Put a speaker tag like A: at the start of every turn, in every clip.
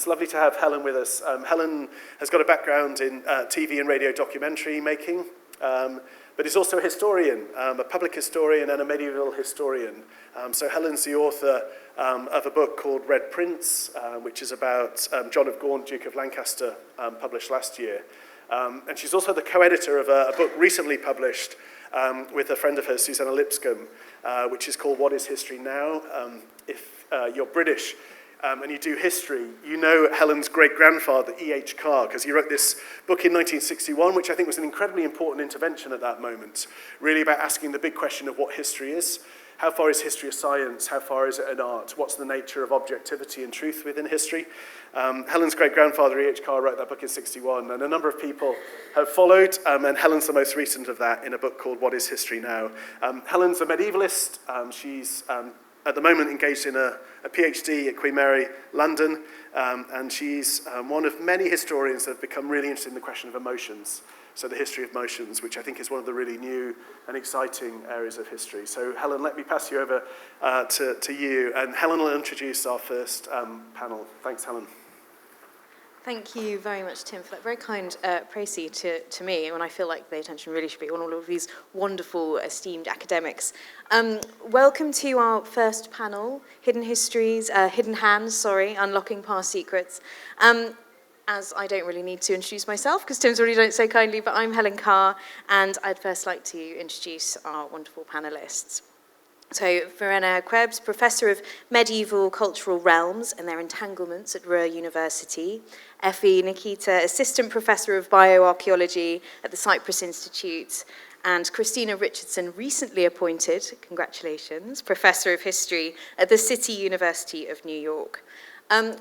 A: it's lovely to have Helen with us. Helen has got a background in TV and radio documentary making, but is also a historian, a public historian and a medieval historian. So Helen's the author of a book called Red Prince, which is about John of Gaunt, Duke of Lancaster, published last year. And she's also the co-editor of a book recently published with a friend of hers, Susanna Lipscomb, which is called What is History Now? If you're British and you do history, you know Helen's great-grandfather, E.H. Carr, because he wrote this book in 1961, which I think was an incredibly important intervention at that moment, really about asking the big question of what history is. How far is history a science? How far is it an art? What's the nature of objectivity and truth within history? Helen's great-grandfather, E.H. Carr, wrote that book in 61, and a number of people have followed, and Helen's the most recent of that in a book called What is History Now? Helen's a medievalist. She's at the moment engaged in a PhD at Queen Mary, London, and she's one of many historians that have become really interested in the question of emotions. So the history of motions, which I think is one of the really new and exciting areas of history. So Helen, let me pass you over to you, and Helen will introduce our first panel. Thanks, Helen.
B: Thank you very much, Tim, for that very kind précis to me, when I feel like the attention really should be on all of these wonderful, esteemed academics. Welcome to our first panel, Hidden Hands, Unlocking Past Secrets. As I don't really need to introduce myself, because Tim's already done it so kindly, but I'm Helen Carr, and I'd first like to introduce our wonderful panelists. So, Verena Krebs, Professor of Medieval Cultural Realms and Their Entanglements at Ruhr University. Efi Nikita, Assistant Professor of Bioarchaeology at the Cyprus Institute. And Kristina Richardson, recently appointed, congratulations, Professor of History at the City University of New York.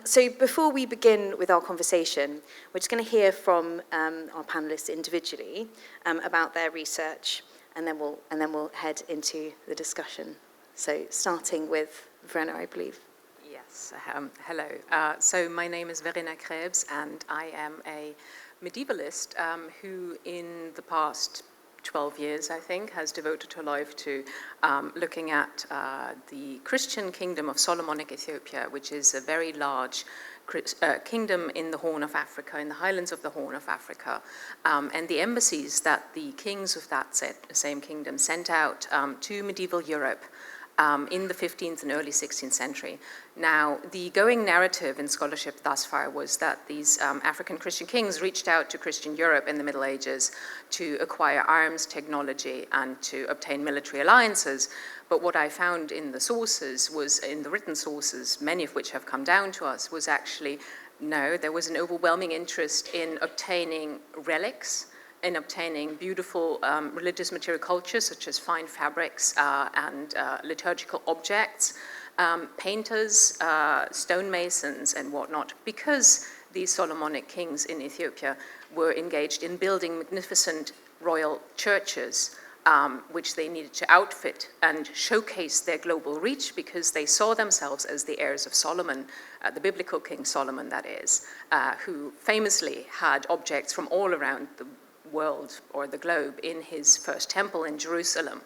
B: So before we begin with our conversation, we're just going to hear from our panelists individually about their research, and then we'll head into the discussion. So starting with Verena, I believe.
C: Yes, hello. So my name is Verena Krebs, and I am a medievalist who in the past 12 years, I think, has devoted her life to looking at the Christian kingdom of Solomonic Ethiopia, which is a very large kingdom in the Horn of Africa, in the highlands of the Horn of Africa, and the embassies that the kings of that same kingdom sent out to medieval Europe in the 15th and early 16th century. Now, the going narrative in scholarship thus far was that these African Christian kings reached out to Christian Europe in the Middle Ages to acquire arms, technology, and to obtain military alliances. But what I found in the sources was, in the written sources, many of which have come down to us, was actually, no, there was an overwhelming interest in obtaining relics, in obtaining beautiful religious material cultures such as fine fabrics and liturgical objects, painters, stonemasons and whatnot, because these Solomonic kings in Ethiopia were engaged in building magnificent royal churches, which they needed to outfit and showcase their global reach, because they saw themselves as the heirs of Solomon, the biblical King Solomon, that is, who famously had objects from all around the world or the globe in his first temple in Jerusalem.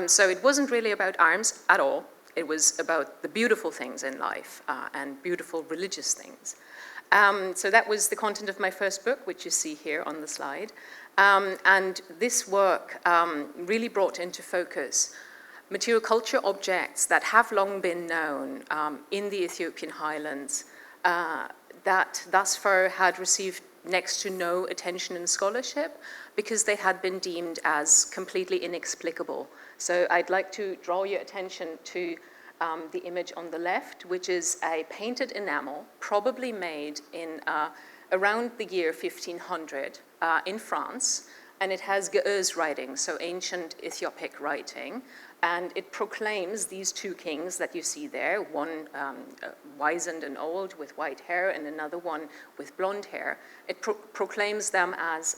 C: So it wasn't really about arms at all. It was about the beautiful things in life and beautiful religious things. So that was the content of my first book, which you see here on the slide. And this work really brought into focus material culture objects that have long been known in the Ethiopian highlands that thus far had received next to no attention in scholarship because they had been deemed as completely inexplicable. So I'd like to draw your attention to the image on the left, which is a painted enamel, probably made in around the year 1500 in France, and it has Ge'ez writing, so ancient Ethiopic writing, and it proclaims these two kings that you see there, one wizened and old with white hair and another one with blonde hair. It proclaims them as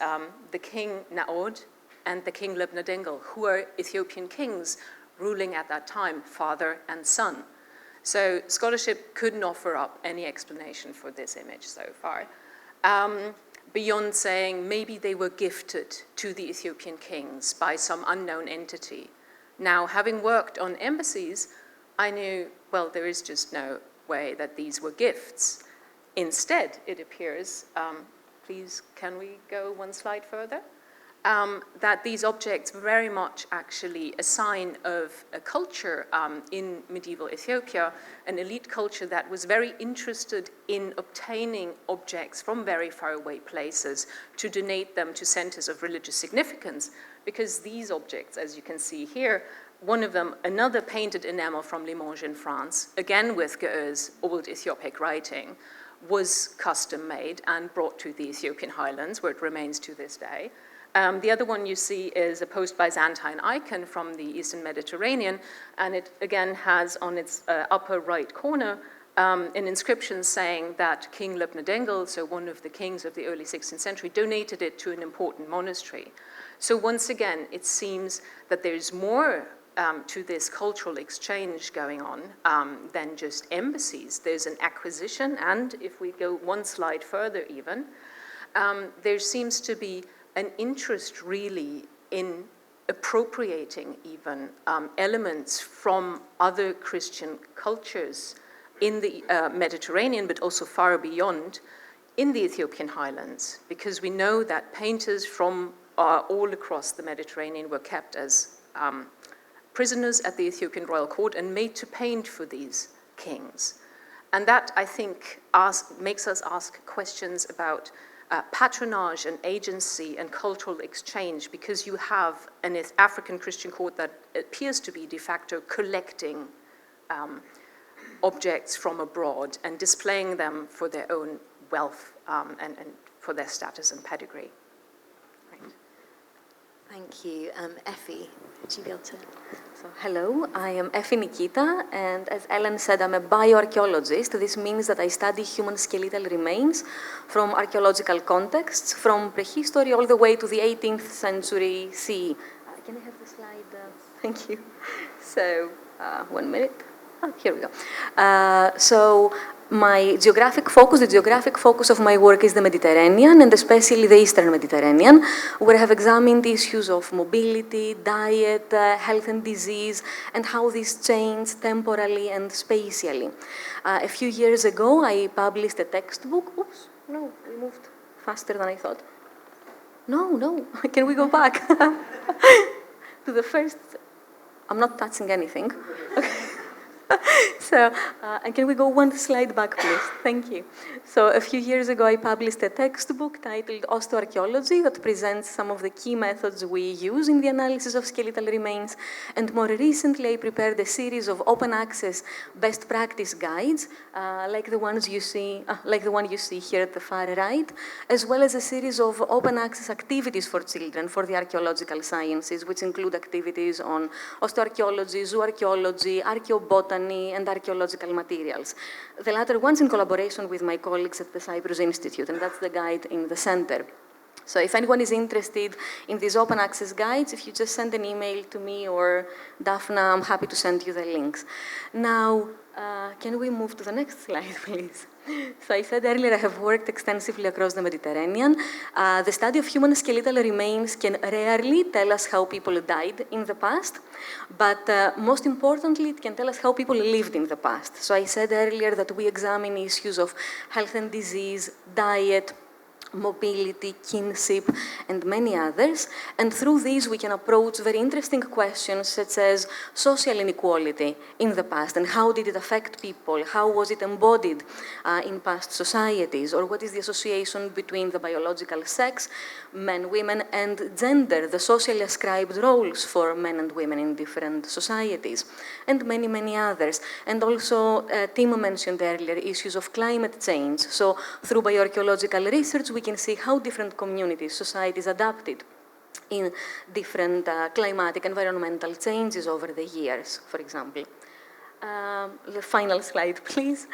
C: the king Naod and the king Lebnadengel, who are Ethiopian kings ruling at that time, father and son. So scholarship couldn't offer up any explanation for this image so far, beyond saying maybe they were gifted to the Ethiopian kings by some unknown entity. Now, having worked on embassies, I knew, well, there is just no way that these were gifts. Instead, it appears, please, can we go one slide further? That these objects were very much actually a sign of a culture in medieval Ethiopia, an elite culture that was very interested in obtaining objects from very far away places to donate them to centers of religious significance, because these objects, as you can see here, one of them, another painted enamel from Limoges in France, again with Goethe's old Ethiopic writing, was custom made and brought to the Ethiopian highlands, where it remains to this day. The other one you see is a post-Byzantine icon from the Eastern Mediterranean, and it again has on its upper right corner an inscription saying that King Lubna-Dengel, so one of the kings of the early 16th century, donated it to an important monastery. So once again, it seems that there's more to this cultural exchange going on than just embassies. There's an acquisition, and if we go one slide further even, there seems to be an interest really in appropriating even elements from other Christian cultures in the Mediterranean, but also far beyond, in the Ethiopian highlands, because we know that painters from all across the Mediterranean were kept as prisoners at the Ethiopian royal court and made to paint for these kings. And that, I think, makes us ask questions about patronage and agency and cultural exchange, because you have an African Christian court that appears to be de facto collecting objects from abroad and displaying them for their own wealth and for their status and pedigree. Right.
B: Thank you. Efi, would you be able to... So, hello, I am Efi Nikita, and as Helen said, I'm a bioarchaeologist. This means that I study human skeletal remains from archaeological contexts, from prehistory all the way to the 18th century CE. Can I have the slide? Thank you. So, 1 minute. Oh, here we go. So, my geographic focus, the geographic focus of my work is the Mediterranean, and especially the Eastern Mediterranean, where I have examined issues of mobility, diet, health and disease, and how these change temporally and spatially. A few years ago, I published a textbook. Oops, no, we moved faster than I thought. No, can we go back? To the first, I'm not touching anything. Okay. So, and can we go one slide back, please? Thank you. So, a few years ago, I published a textbook titled Osteoarchaeology that presents some of the key methods we use in the analysis of skeletal remains. And more recently, I prepared a series of open access best practice guides, like the one you see here at the far right, as well as a series of open access activities for children for the archaeological sciences, which include activities on osteoarchaeology, zooarchaeology, archaeobotany, and archaeological materials. The latter ones in collaboration with my colleagues at the Cyprus Institute, and that's the guide in the center. So if anyone is interested in these open access guides, if you just send an email to me or Daphne, I'm happy to send you the links. Now, can we move to the next slide, please? So I said earlier I have worked extensively across the Mediterranean. The study of human skeletal remains can rarely tell us how people died in the past, but most importantly, it can tell us how people lived in the past. So I said earlier that we examine issues of health and disease, diet, mobility, kinship, and many others. And through these, we can approach very interesting questions such as social inequality in the past, and how did it affect people? How was it embodied in past societies? Or what is the association between the biological sex, men, women, and gender, the socially ascribed roles for men and women in different societies, and many, many others. And also, Tim mentioned earlier issues of climate change. So through bioarchaeological research, we can see how different communities, societies adapted in different climatic environmental changes over the years, for example. The final slide, please.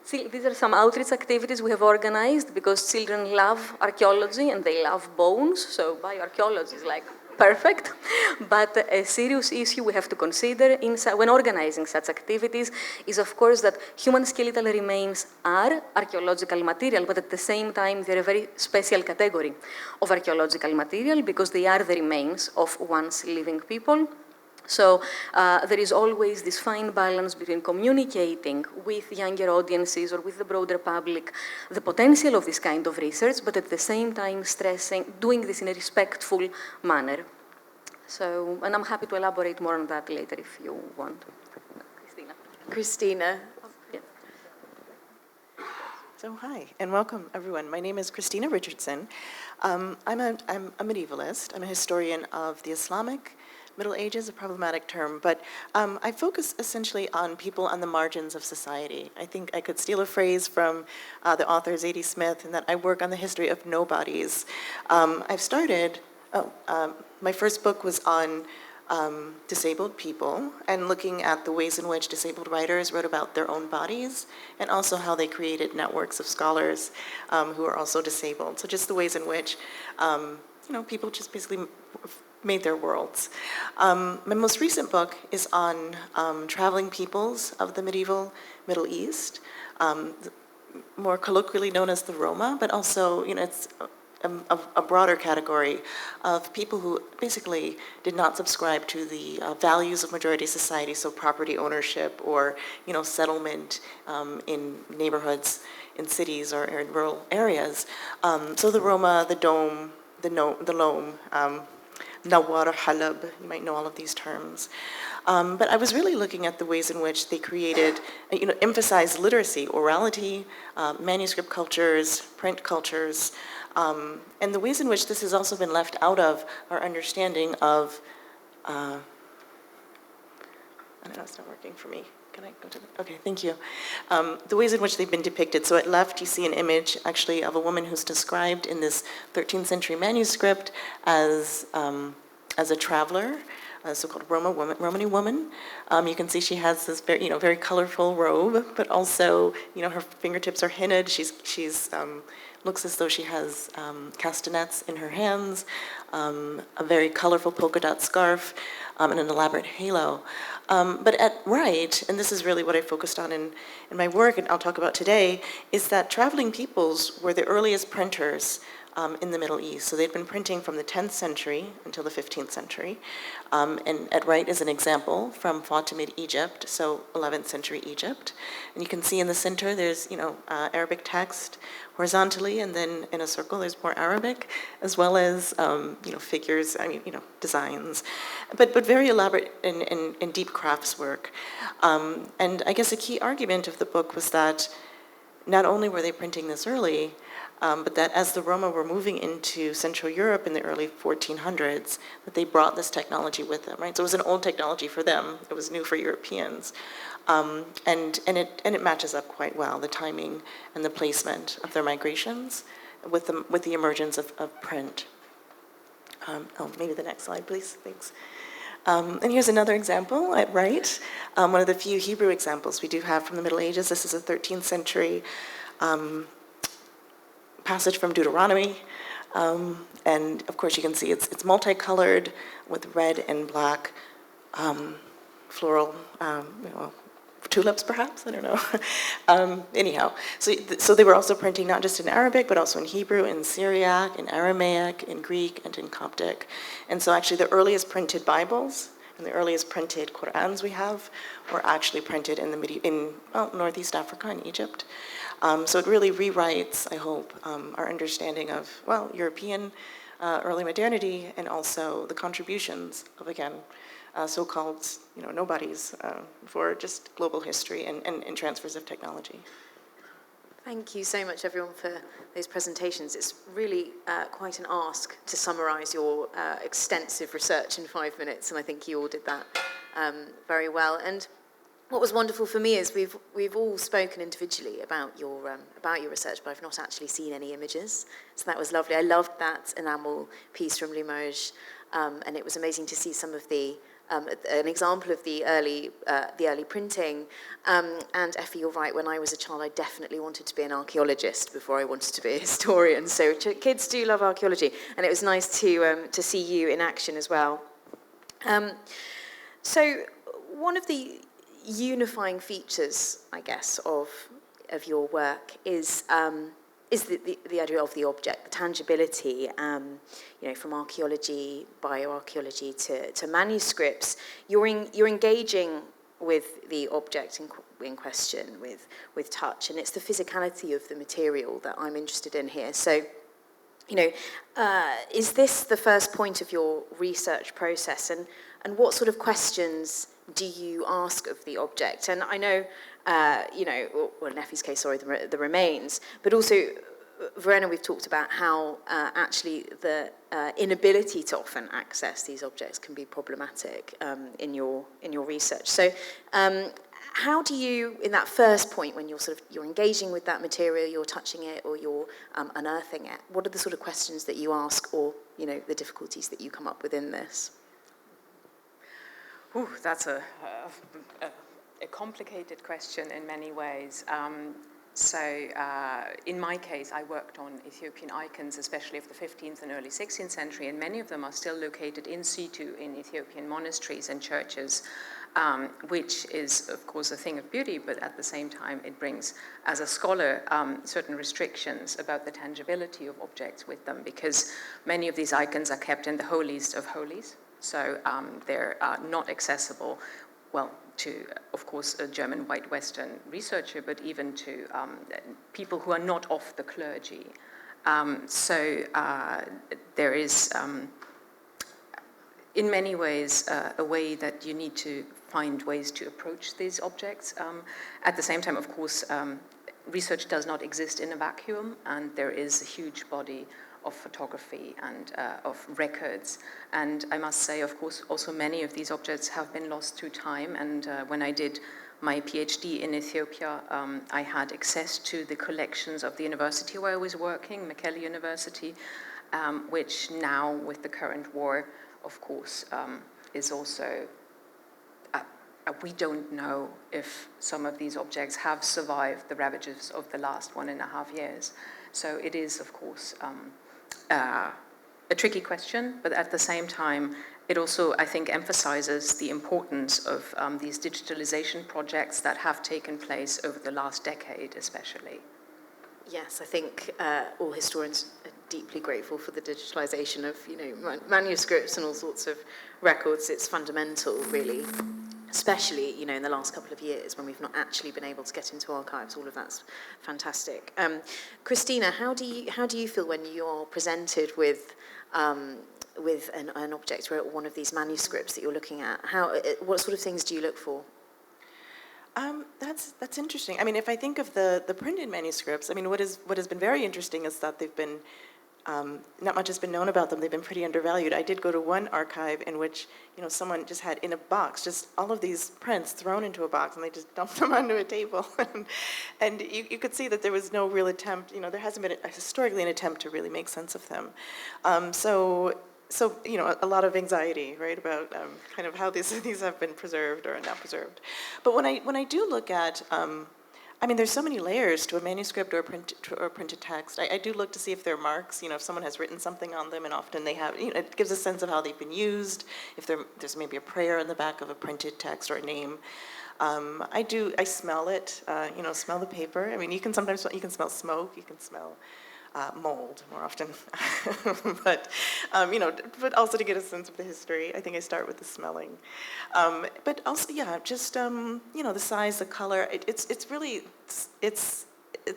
B: These are some outreach activities we have organized because children love archaeology and they love bones, so bioarchaeology is like perfect. But a serious issue we have to consider when organizing such activities is, of course, that human skeletal remains are archaeological material, but at the same time, they're a very special category of archaeological material because they are the remains of once living people.
D: So there is always this fine balance between communicating with younger audiences or with the broader public the potential of this kind of research, but at the same time stressing, doing this in a respectful manner. So, and I'm happy to elaborate more on that later if you want.
B: Kristina.
D: Yeah.
E: So hi, and welcome everyone. My name is Kristina Richardson. I'm a medievalist. I'm a historian of the Islamic Middle Ages, a problematic term, but I focus essentially on people on the margins of society. I think I could steal a phrase from the author Zadie Smith, in that I work on the history of nobodies. My first book was on disabled people and looking at the ways in which disabled writers wrote about their own bodies and also how they created networks of scholars who are also disabled. So just the ways in which people just basically made their worlds. My most recent book is on traveling peoples of the medieval Middle East, more colloquially known as the Roma, but also it's a broader category of people who basically did not subscribe to the values of majority society, so property ownership or settlement in neighborhoods, in cities or in rural areas. So the Roma, the Dome, the Loam, Nawar, Halab, you might know all of these terms. But I was really looking at the ways in which they created, emphasized literacy, orality, manuscript cultures, print cultures, and the ways in which this has also been left out of our understanding of, I don't know, it's not working for me. Can I go to the, okay, thank you. The ways in which they've been depicted. So at left, you see an image actually of a woman who's described in this 13th century manuscript as a traveler, a so-called Romany woman. You can see she has this very, very colorful robe, but also, her fingertips are hinted. She's looks as though she has castanets in her hands, a very colorful polka dot scarf, and an elaborate halo. But at right, and this is really what I focused on in my work, and I'll talk about today, is that traveling peoples were the earliest printers in the Middle East. So they'd been printing from the 10th century until the 15th century. And at right is an example from Fatimid Egypt, so 11th century Egypt. And you can see in the center there's, Arabic text horizontally, and then in a circle there's more Arabic, as well as, figures, designs, but very elaborate and deep crafts work. And I guess a key argument of the book was that not only were they printing this early, but that as the Roma were moving into Central Europe in the early 1400s, that they brought this technology with them, right? So it was an old technology for them. It was new for Europeans. And it matches up quite well, the timing and the placement of their migrations with the emergence of print. Maybe the next slide, please. Thanks. And here's another example at right, one of the few Hebrew examples we do have from the Middle Ages. This is a 13th century passage from Deuteronomy, and of course you can see it's multicolored with red and black floral, tulips perhaps, I don't know. Anyhow, so they were also printing not just in Arabic, but also in Hebrew, in Syriac, in Aramaic, in Greek, and in Coptic. And so actually the earliest printed Bibles and the earliest printed Qur'ans we have were actually printed in Northeast Africa, in Egypt. So it really rewrites, I hope, our understanding of, European early modernity and also the contributions of, again, so-called, nobodies for just global history and transfers of technology.
B: Thank you so much, everyone, for those presentations. It's really quite an ask to summarize your extensive research in 5 minutes, and I think you all did that very well. And what was wonderful for me is we've all spoken individually about your research, but I've not actually seen any images. So that was lovely. I loved that enamel piece from Limoges, and it was amazing to see some of the an example of the early printing. And Efi, you're right. When I was a child, I definitely wanted to be an archaeologist before I wanted to be a historian. So kids do love archaeology, and it was nice to see you in action as well. So one of the unifying features, I guess, of your work is the idea of the object, the tangibility, from archaeology, bioarchaeology to manuscripts. You're engaging with the object in question, with touch, and it's the physicality of the material that I'm interested in here. So, is this the first point of your research process, and what sort of questions do you ask of the object? And I know, well, in Efi's case, sorry, the remains, but also, Verena, we've talked about how actually the inability to often access these objects can be problematic in your research. So, how do you, in that first point, when you're engaging with that material, you're touching it, or you're unearthing it, what are the sort of questions that you ask, or the difficulties that you come up with in this?
C: Ooh, that's a complicated question in many ways. In my case, I worked on Ethiopian icons, especially of the 15th and early 16th century, and many of them are still located in situ in Ethiopian monasteries and churches, which is, of course, a thing of beauty, but at the same time, it brings, as a scholar, certain restrictions about the tangibility of objects with them, because many of these icons are kept in the holiest of holies, so they're not accessible, well, to, of course, a German white Western researcher, but even to people who are not of the clergy. There is, in many ways, a way that you need to find ways to approach these objects. At the same time, of course, research does not exist in a vacuum, and there is a huge body of photography and of records. And I must say, of course, also many of these objects have been lost through time. And when I did my PhD in Ethiopia, I had access to the collections of the university where I was working, Mekelle University, which now, with the current war, of course, is also, we don't know if some of these objects have survived the ravages of the last 1.5 years. So it is, of course, a tricky question, but at the same time, it also, I think, emphasizes the importance of these digitalization projects that have taken place over the last decade, especially.
B: Yes, I think all historians are deeply grateful for the digitalization of, manuscripts and all sorts of records. It's fundamental, really, especially, in the last couple of years when we've not actually been able to get into archives. All of that's fantastic. Kristina, how do you feel when you're presented with an object, or one of these manuscripts that you're looking at? What sort of things do you look for?
E: That's interesting. I mean, if I think of the printed manuscripts, I mean, what has been very interesting is that they've been, not much has been known about them. They've been pretty undervalued. I did go to one archive in which, someone just had in a box, just all of these prints thrown into a box, and they just dumped them onto a table. and you could see that there was no real attempt, there hasn't been historically an attempt to really make sense of them. So a lot of anxiety, right, about kind of how these have been preserved or not preserved. But when I do look at, I mean, there's so many layers to a manuscript or a printed text. I do look to see if there are marks, if someone has written something on them, and often they have, it gives a sense of how they've been used. If there's maybe a prayer in the back of a printed text or a name. I smell it, smell the paper. I mean, you can smell smoke, you can smell mold more often, but also to get a sense of the history, I think I start with the smelling. But also, just the size, the color. It's really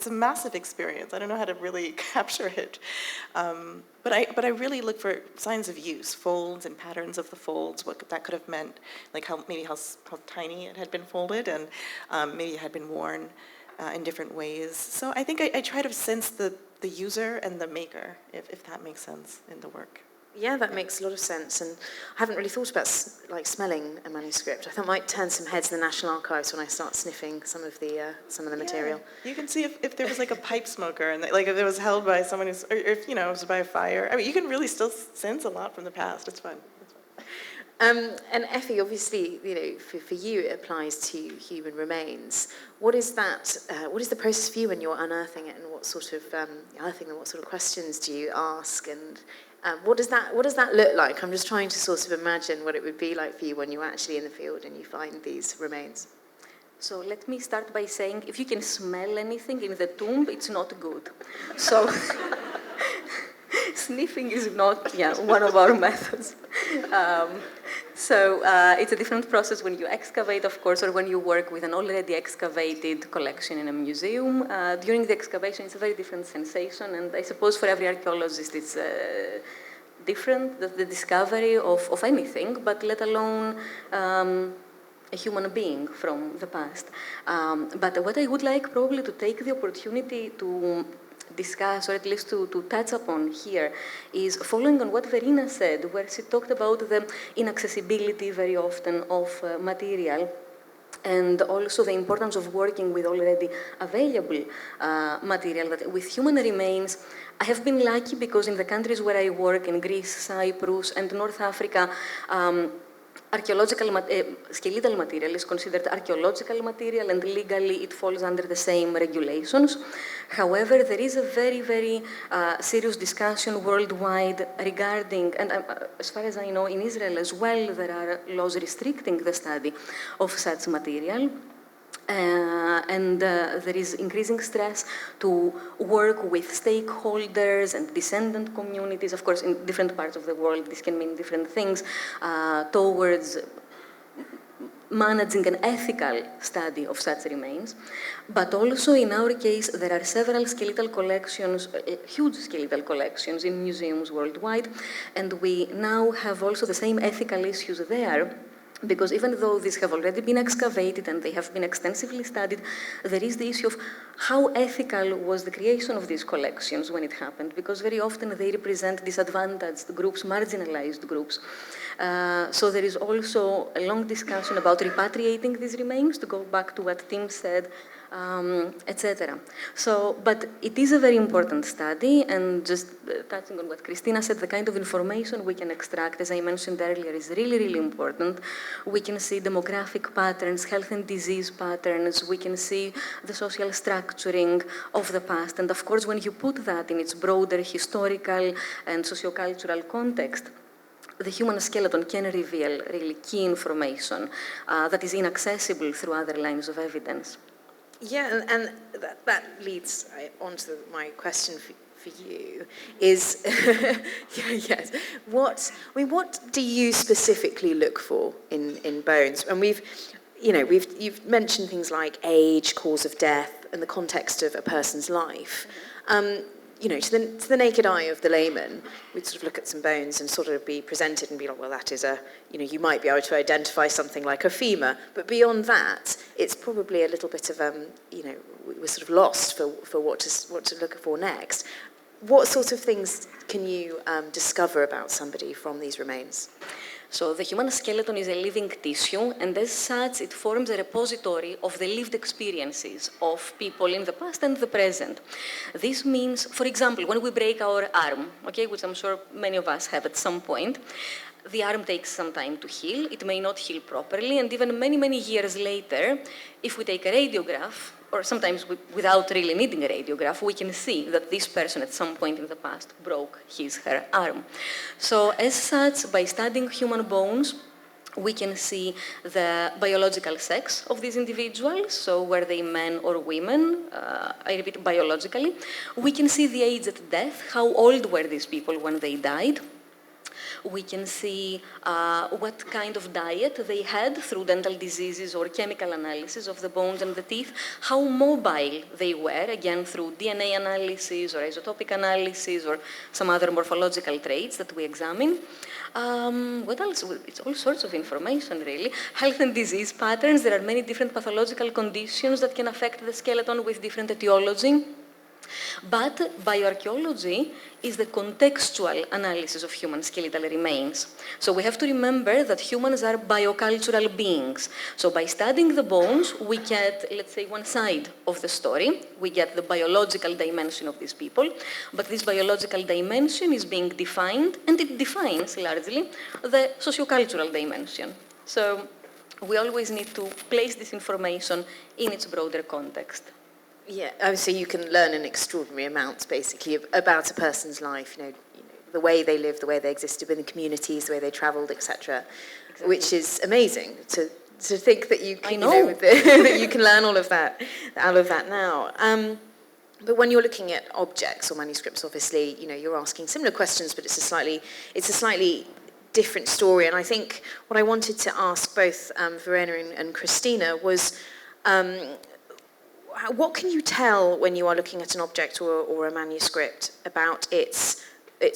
E: a massive experience. I don't know how to really capture it, but I really look for signs of use, folds and patterns of the folds, what that could have meant, like how tiny it had been folded, and maybe it had been worn in different ways. So I think I try to sense the user and the maker, if that makes sense in the work.
B: Yeah, that makes a lot of sense, and I haven't really thought about smelling a manuscript. I think I might turn some heads in the National Archives when I start sniffing some of the material.
E: You can see if there was like a pipe smoker, and if it was held by someone or if it was by a fire. I mean, you can really still sense a lot from the past. It's fun.
B: And Efi, obviously, for you it applies to human remains. What is that? What is the process for you when you're unearthing it, and what sort of what sort of questions do you ask, and what does that look like? I'm just trying to sort of imagine what it would be like for you when you're actually in the field and you find these remains.
D: So let me start by saying, if you can smell anything in the tomb, it's not good. So sniffing is not one of our methods. So it's a different process when you excavate, of course, or when you work with an already excavated collection in a museum. During the excavation, it's a very different sensation, and I suppose for every archaeologist it's different, the discovery of anything, but let alone a human being from the past. But what I would like probably to take the opportunity to discuss, or at least to touch upon here, is following on what Verena said, where she talked about the inaccessibility very often of material, and also the importance of working with already available material. That with human remains, I have been lucky because in the countries where I work, in Greece, Cyprus, and North Africa, archaeological skeletal material is considered archaeological material, and legally it falls under the same regulations. However, there is a very, very serious discussion worldwide regarding, and as far as I know, in Israel as well, there are laws restricting the study of such material. And there is increasing stress to work with stakeholders and descendant communities. Of course, in different parts of the world, this can mean different things, towards managing an ethical study of such remains. But also, in our case, there are several skeletal collections, huge skeletal collections in museums worldwide, and we now have also the same ethical issues there. Because even though these have already been excavated and they have been extensively studied, there is the issue of how ethical was the creation of these collections when it happened, because very often they represent disadvantaged groups, marginalized groups. So there is also a long discussion about repatriating these remains, to go back to what Tim said, etc. So, but it is a very important study, and just touching on what Kristina said, the kind of information we can extract, as I mentioned earlier, is really, really important. We can see demographic patterns, health and disease patterns, we can see the social structuring of the past, and of course, when you put that in its broader historical and sociocultural context, the human skeleton can reveal really key information that is inaccessible through other lines of evidence.
B: Yeah, and that leads on to my question for you, is, yes, what do you specifically look for in bones? And you've mentioned things like age, cause of death, and the context of a person's life. To the naked eye of the layman, we'd sort of look at some bones and sort of be presented and be like, well, that is you might be able to identify something like a femur, but beyond that, it's probably a little bit of, we're sort of lost for what to look for next. What sort of things can you discover about somebody from these remains?
D: So the human skeleton is a living tissue, and as such, it forms a repository of the lived experiences of people in the past and the present. This means, for example, when we break our arm, which I'm sure many of us have at some point, the arm takes some time to heal. It may not heal properly, and even many, many years later, if we take a radiograph, or sometimes without really needing a radiograph, we can see that this person at some point in the past broke her arm. So as such, by studying human bones, we can see the biological sex of these individuals, so were they men or women, I repeat, biologically. We can see the age at death, how old were these people when they died. We can see what kind of diet they had through dental diseases or chemical analysis of the bones and the teeth, how mobile they were, again through DNA analysis or isotopic analysis or some other morphological traits that we examine. What else? It's all sorts of information, really. Health and disease patterns. There are many different pathological conditions that can affect the skeleton with different etiology. But bioarchaeology is the contextual analysis of human skeletal remains. So we have to remember that humans are biocultural beings. So by studying the bones, we get, let's say, one side of the story. We get the biological dimension of these people, but this biological dimension is being defined, and it defines largely the sociocultural dimension. So we always need to place this information in its broader context.
B: Yeah, so you can learn an extraordinary amount, basically, about a person's life, the way they lived, the way they existed within communities, the way they travelled, etc., exactly. Which is amazing to to think that you
D: I
B: can,
D: know.
B: that you can learn all of that now. But when you're looking at objects or manuscripts, obviously, you're asking similar questions, but it's a slightly different story. And I think what I wanted to ask both Verena and Kristina was, what can you tell when you are looking at an object or a manuscript about its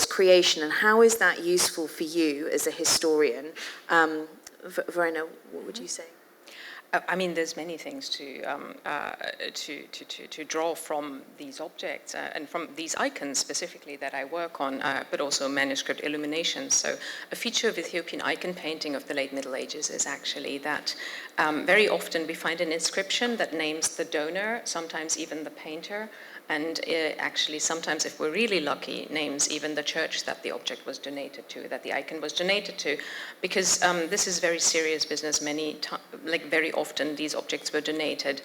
B: creation, and how is that useful for you as a historian? Verena, what would you say?
C: I mean, there's many things to draw from these objects and from these icons specifically that I work on, but also manuscript illuminations. So a feature of Ethiopian icon painting of the late Middle Ages is actually that very often we find an inscription that names the donor, sometimes even the painter, and actually sometimes, if we're really lucky, names even the church that the object was donated to, that the icon was donated to, because this is very serious business. Very often these objects were donated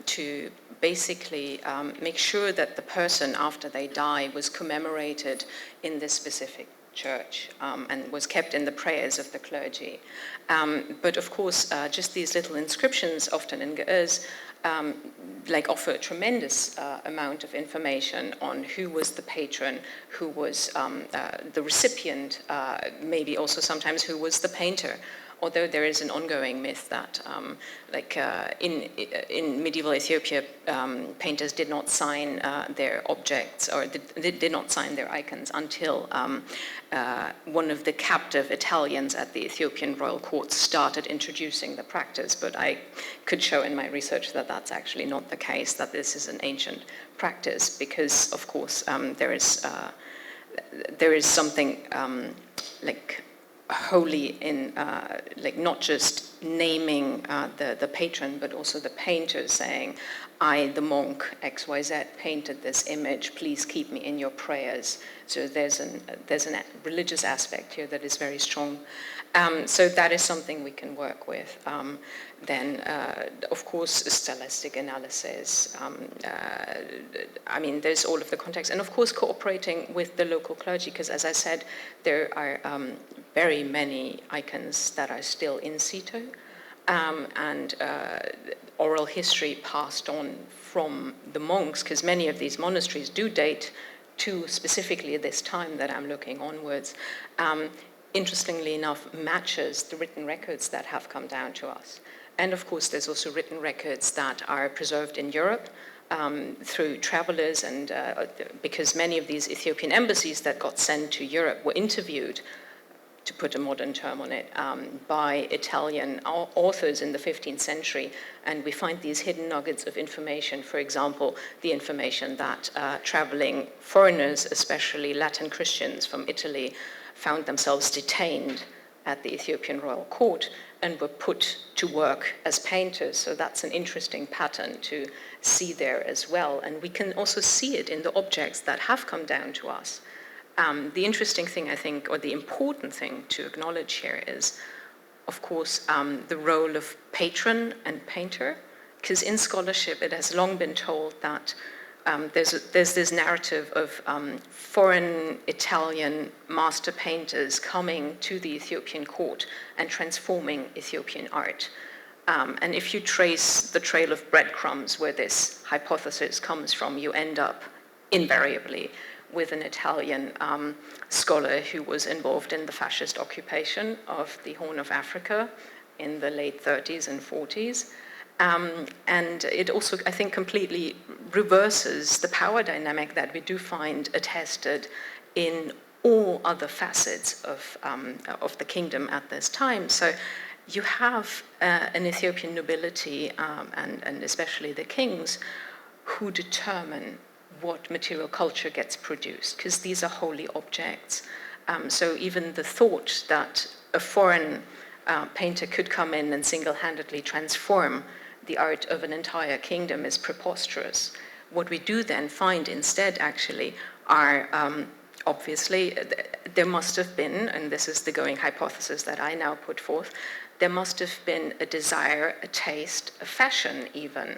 C: to basically make sure that the person after they die was commemorated in this specific church and was kept in the prayers of the clergy. But of course, just these little inscriptions, often in Ge'ez, offer a tremendous amount of information on who was the patron, who was the recipient, maybe also sometimes who was the painter. Although there is an ongoing myth that, in medieval Ethiopia, painters did not sign their objects or did not sign their icons until one of the captive Italians at the Ethiopian royal court started introducing the practice. But I could show in my research that that's actually not the case, that this is an ancient practice, because, of course, there is something holy in not just naming the patron, but also the painter saying, I, the monk XYZ, painted this image, please keep me in your prayers. So there's a religious aspect here that is very strong. So that is something we can work with. Then, of course, stylistic analysis. There's all of the context. And, of course, cooperating with the local clergy, because, as I said, there are very many icons that are still in situ, and oral history passed on from the monks, because many of these monasteries do date to specifically this time that I'm looking onwards. Interestingly enough, matches the written records that have come down to us. And of course, there's also written records that are preserved in Europe through travelers, and because many of these Ethiopian embassies that got sent to Europe were interviewed, to put a modern term on it, by Italian authors in the 15th century. And we find these hidden nuggets of information, for example, the information that traveling foreigners, especially Latin Christians from Italy, found themselves detained at the Ethiopian royal court and were put to work as painters. So that's an interesting pattern to see there as well. And we can also see it in the objects that have come down to us. The interesting thing, I think, or the important thing to acknowledge here is, of course, the role of patron and painter, because in scholarship it has long been told that there's this narrative of foreign Italian master painters coming to the Ethiopian court and transforming Ethiopian art. And if you trace the trail of breadcrumbs where this hypothesis comes from, you end up invariably with an Italian scholar who was involved in the fascist occupation of the Horn of Africa in the late 30s and 40s. And it also, I think, completely reverses the power dynamic that we do find attested in all other facets of the kingdom at this time. So you have an Ethiopian nobility, and especially the kings, who determine what material culture gets produced, because these are holy objects. So even the thought that a foreign painter could come in and single-handedly transform the art of an entire kingdom is preposterous. What we do then find instead actually are, obviously, there must have been, and this is the going hypothesis that I now put forth, there must have been a desire, a taste, a fashion even,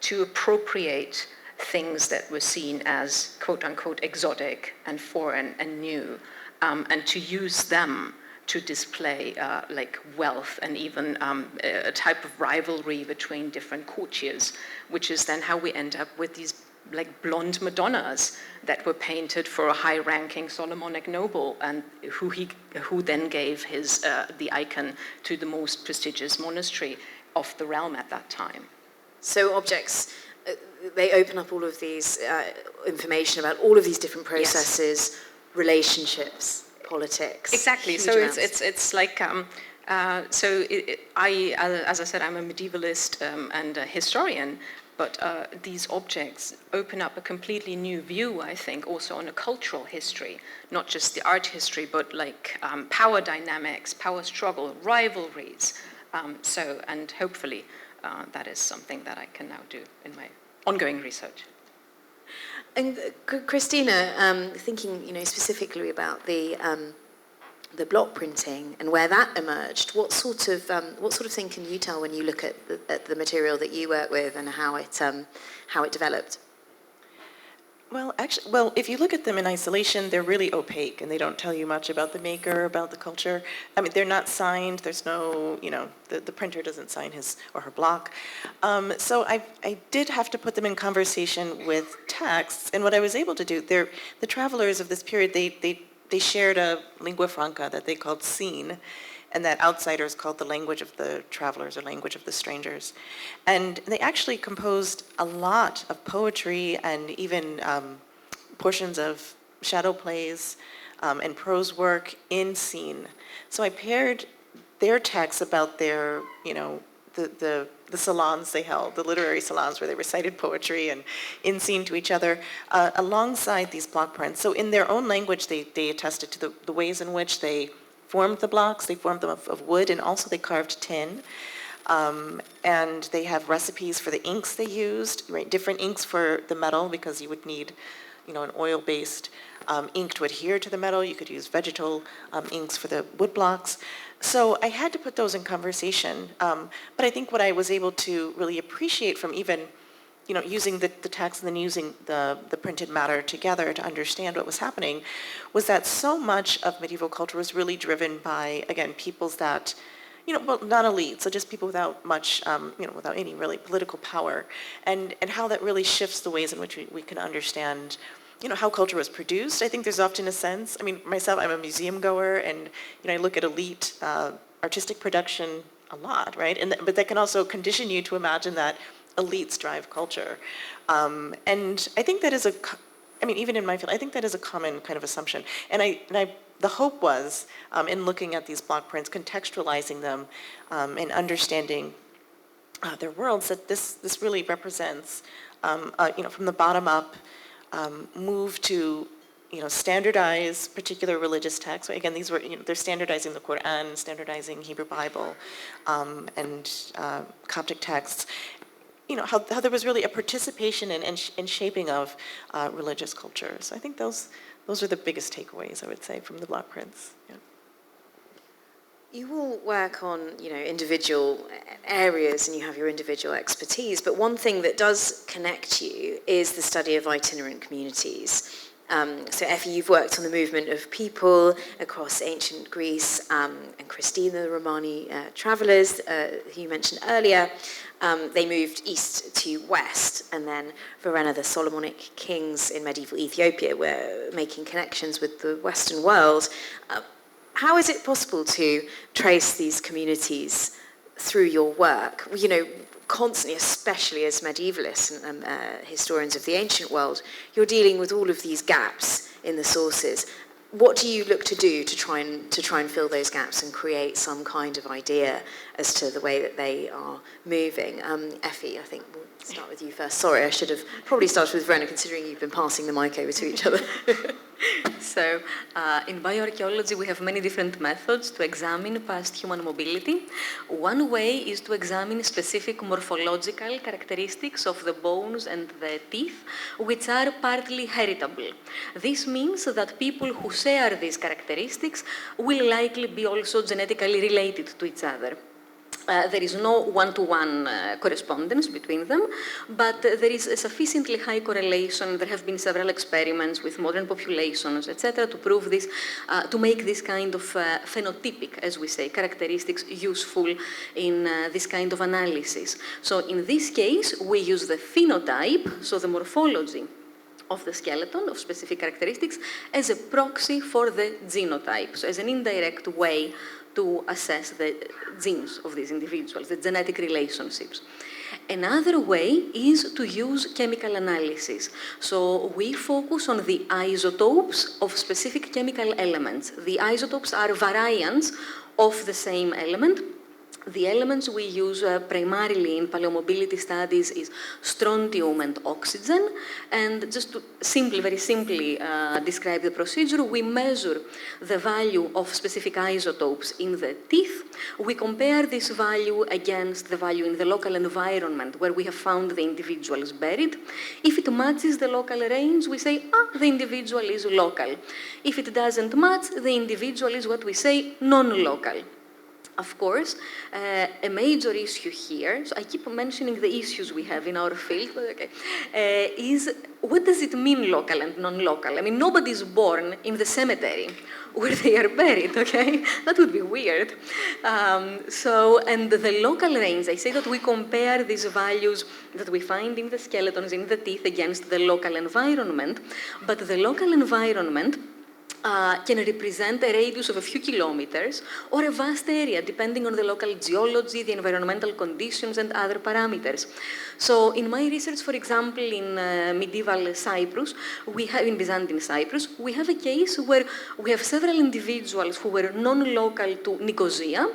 C: to appropriate things that were seen as quote-unquote exotic and foreign and new, and to use them to display like wealth and even a type of rivalry between different courtiers, which is then how we end up with these like blonde Madonnas that were painted for a high-ranking Solomonic noble, and who then gave his the icon to the most prestigious monastery of the realm at that time.
B: So objects, they open up all of these information about all of these different processes, yes. Relationships, politics.
C: Exactly. So it's like as I said, I'm a medievalist and a historian. But these objects open up a completely new view, I think, also on a cultural history, not just the art history, but like power dynamics, power struggle, rivalries. And hopefully that is something that I can now do in my ongoing research.
B: And Kristina, thinking, specifically about the block printing and where that emerged, what sort of thing can you tell when you look at the material that you work with and how it developed?
E: Well, if you look at them in isolation, they're really opaque and they don't tell you much about the maker, about the culture. I mean, they're not signed. There's no, the printer doesn't sign his or her block. So I did have to put them in conversation with texts. And what I was able to do, the travelers of this period, they shared a lingua franca that they called scene, and that outsiders called the language of the travelers or language of the strangers. And they actually composed a lot of poetry and even portions of shadow plays and prose work in scene. So I paired their texts about their, the salons they held, the literary salons where they recited poetry and in scene to each other, alongside these block prints. So in their own language, they attested to the ways in which they formed the blocks. They formed them of wood, and also they carved tin. And they have recipes for the inks they used, right? Different inks for the metal, because you would need, an oil-based ink to adhere to the metal. You could use vegetal inks for the wood blocks. So I had to put those in conversation. But I think what I was able to really appreciate from even, using the text and then using the printed matter together to understand what was happening, was that so much of medieval culture was really driven by, again, peoples that, well, not elite, so just people without much, without any really political power, and how that really shifts the ways in which we can understand how culture was produced. I think there's often a sense, myself, I'm a museum goer, and, I look at elite artistic production a lot, right? But that can also condition you to imagine that elites drive culture. And I think that is even in my field, I think that is a common kind of assumption. And the hope was, in looking at these block prints, contextualizing them, and understanding their worlds, that this really represents, from the bottom up, move to, standardize particular religious texts. Again, these were, they're standardizing the Quran, standardizing Hebrew Bible, and Coptic texts. How there was really a participation in shaping of religious culture. So I think those are the biggest takeaways, I would say, from the block prints. Yeah.
B: You all work on, individual areas and you have your individual expertise, but one thing that does connect you is the study of itinerant communities. So Efi, you've worked on the movement of people across ancient Greece, and Kristina, the Romani travellers, who you mentioned earlier, they moved east to west, and then Verena, the Solomonic kings in medieval Ethiopia, were making connections with the Western world. How is it possible to trace these communities through your work? Constantly, especially as medievalists and historians of the ancient world, you're dealing with all of these gaps in the sources. What do you look to do to try and fill those gaps and create some kind of idea as to the way that they are moving? Efi, I think we'll start with you first. Sorry, I should have probably started with Verena, considering you've been passing the mic over to each other.
D: So, in bioarchaeology, we have many different methods to examine past human mobility. One way is to examine specific morphological characteristics of the bones and the teeth, which are partly heritable. This means that people who share these characteristics will likely be also genetically related to each other. There is no one-to-one correspondence between them, but there is a sufficiently high correlation. There have been several experiments with modern populations, etc., to prove this, to make this kind of phenotypic, as we say, characteristics useful in this kind of analysis. So in this case, we use the phenotype, so the morphology of the skeleton, of specific characteristics, as a proxy for the genotype, so as an indirect way to assess the genes of these individuals, the genetic relationships. Another way is to use chemical analysis. So we focus on the isotopes of specific chemical elements. The isotopes are variants of the same element. The elements we use primarily in paleomobility studies is strontium and oxygen. And just to very simply describe the procedure, we measure the value of specific isotopes in the teeth. We compare this value against the value in the local environment where we have found the individuals buried. If it matches the local range, we say, the individual is local. If it doesn't match, the individual is what we say non-local. Of course, a major issue here, so I keep mentioning the issues we have in our field, but okay, is what does it mean local and non-local? I mean, nobody is born in the cemetery where they are buried, okay? That would be weird. And the local range, I say that we compare these values that we find in the skeletons, in the teeth, against the local environment, but the local environment can represent a radius of a few kilometers or a vast area, depending on the local geology, the environmental conditions, and other parameters. So in my research, for example, in medieval Cyprus, in Byzantine Cyprus, we have a case where we have several individuals who were non-local to Nicosia,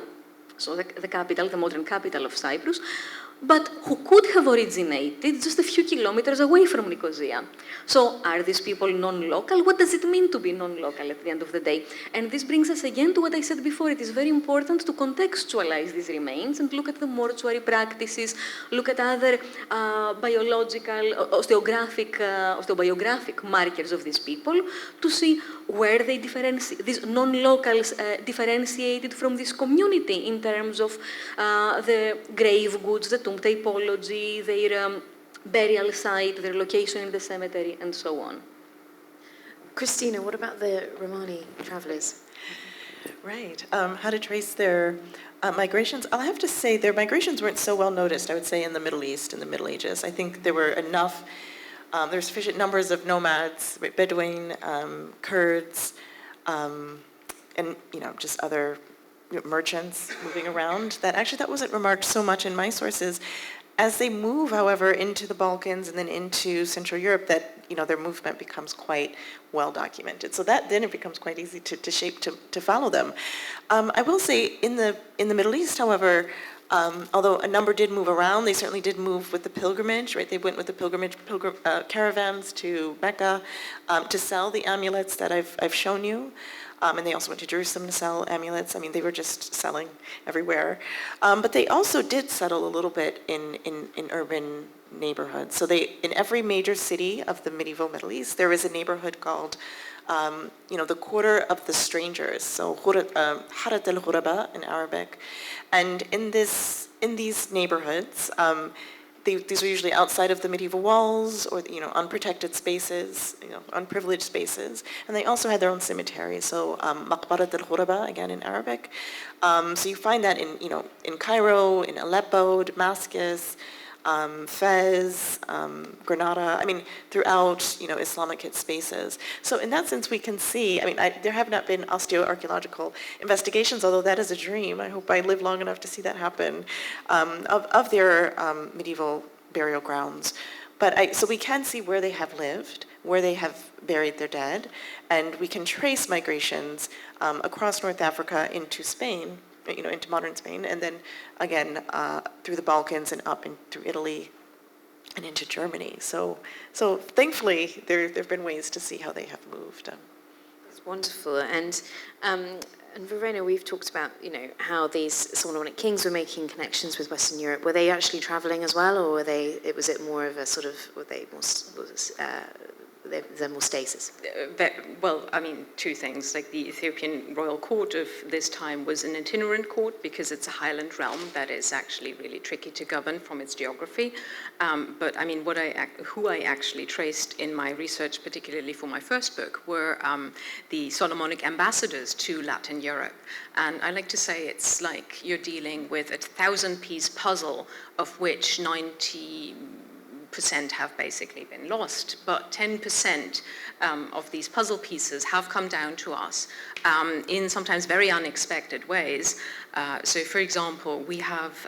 D: so the capital, the modern capital of Cyprus, but who could have originated just a few kilometers away from Nicosia. So are these people non-local? What does it mean to be non-local at the end of the day? And this brings us again to what I said before. It is very important to contextualize these remains and look at the mortuary practices, look at other biological, osteobiographic markers of these people to see where they these non-locals differentiated from this community in terms of the grave goods, the tomb typology, their burial site, their location in the cemetery, and so on.
B: Kristina, what about the Romani travellers?
E: Right. How to trace their migrations. I'll have to say their migrations weren't so well noticed, I would say, in the Middle East in the Middle Ages. I think there were enough, there were sufficient numbers of nomads, Bedouin, Kurds, and just other merchants moving around, that wasn't remarked so much in my sources. As they move, however, into the Balkans and then into Central Europe, that their movement becomes quite well documented. So then it becomes quite easy to follow them. I will say in the Middle East, however, although a number did move around, they certainly did move with the pilgrimage, right? They went with the pilgrimage caravans to Mecca to sell the amulets that I've shown you. And they also went to Jerusalem to sell amulets. I mean, they were just selling everywhere. But they also did settle a little bit in urban neighborhoods. So in every major city of the medieval Middle East, there is a neighborhood called, the Quarter of the Strangers. So Harat al-Ghuraba in Arabic. And in these neighborhoods, these were usually outside of the medieval walls or, unprotected spaces, unprivileged spaces. And they also had their own cemeteries. So Maqbarat al-Ghuraba, again in Arabic. So you find that in Cairo, in Aleppo, Damascus, Fez, Granada, throughout, Islamic hit spaces. So in that sense, we can see, there have not been osteoarchaeological investigations, although that is a dream. I hope I live long enough to see that happen, of their medieval burial grounds. But so we can see where they have lived, where they have buried their dead, and we can trace migrations across North Africa into Spain, into modern Spain, and then again through the Balkans and up through Italy and into Germany. So thankfully there have been ways to see how they have moved.
B: That's wonderful. And Verena, we've talked about how these Solomonic kings were making connections with Western Europe. Were they actually travelling as well, or were they more of a sort of, were they more there more stasis?
C: Well, I mean, two things. Like the Ethiopian royal court of this time was an itinerant court because it's a highland realm that is actually really tricky to govern from its geography. But I mean, who I actually traced in my research, particularly for my first book, were the Solomonic ambassadors to Latin Europe. And I like to say it's like you're dealing with a 1,000-piece puzzle of which 90% have basically been lost, but 10% of these puzzle pieces have come down to us in sometimes very unexpected ways. So for example, we have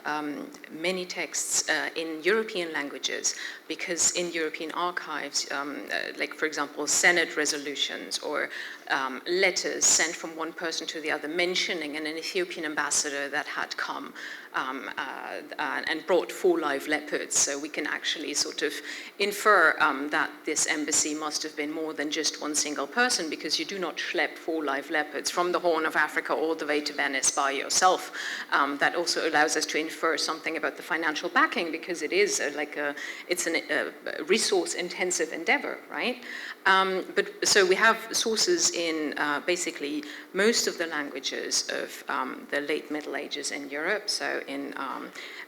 C: many texts in European languages because in European archives, like for example, Senate resolutions or letters sent from one person to the other mentioning an Ethiopian ambassador that had come and brought 4 live leopards. So we can actually sort of infer that this embassy must have been more than just one single person, because you do not schlep 4 live leopards from the Horn of Africa all the way to Venice by yourself. That also allows us to infer something about the financial backing, because it is it's a resource-intensive endeavor, right? But so we have sources in basically most of the languages of the late Middle Ages in Europe, so in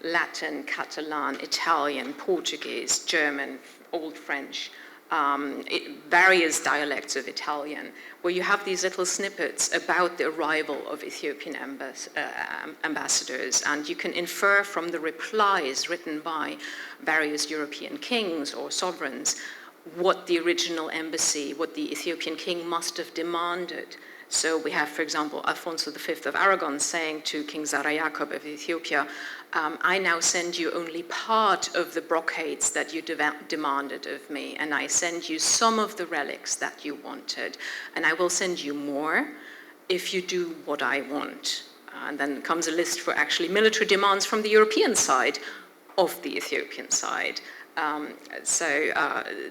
C: Latin, Catalan, Italian, Portuguese, German, Old French, various dialects of Italian, where you have these little snippets about the arrival of Ethiopian ambassadors, and you can infer from the replies written by various European kings or sovereigns what the original embassy, what the Ethiopian king must have demanded. So we have, for example, Alfonso V of Aragon saying to King Zara Jacob of Ethiopia, I now send you only part of the brocades that you demanded of me, and I send you some of the relics that you wanted, and I will send you more if you do what I want. And then comes a list for actually military demands from the European side of the Ethiopian side.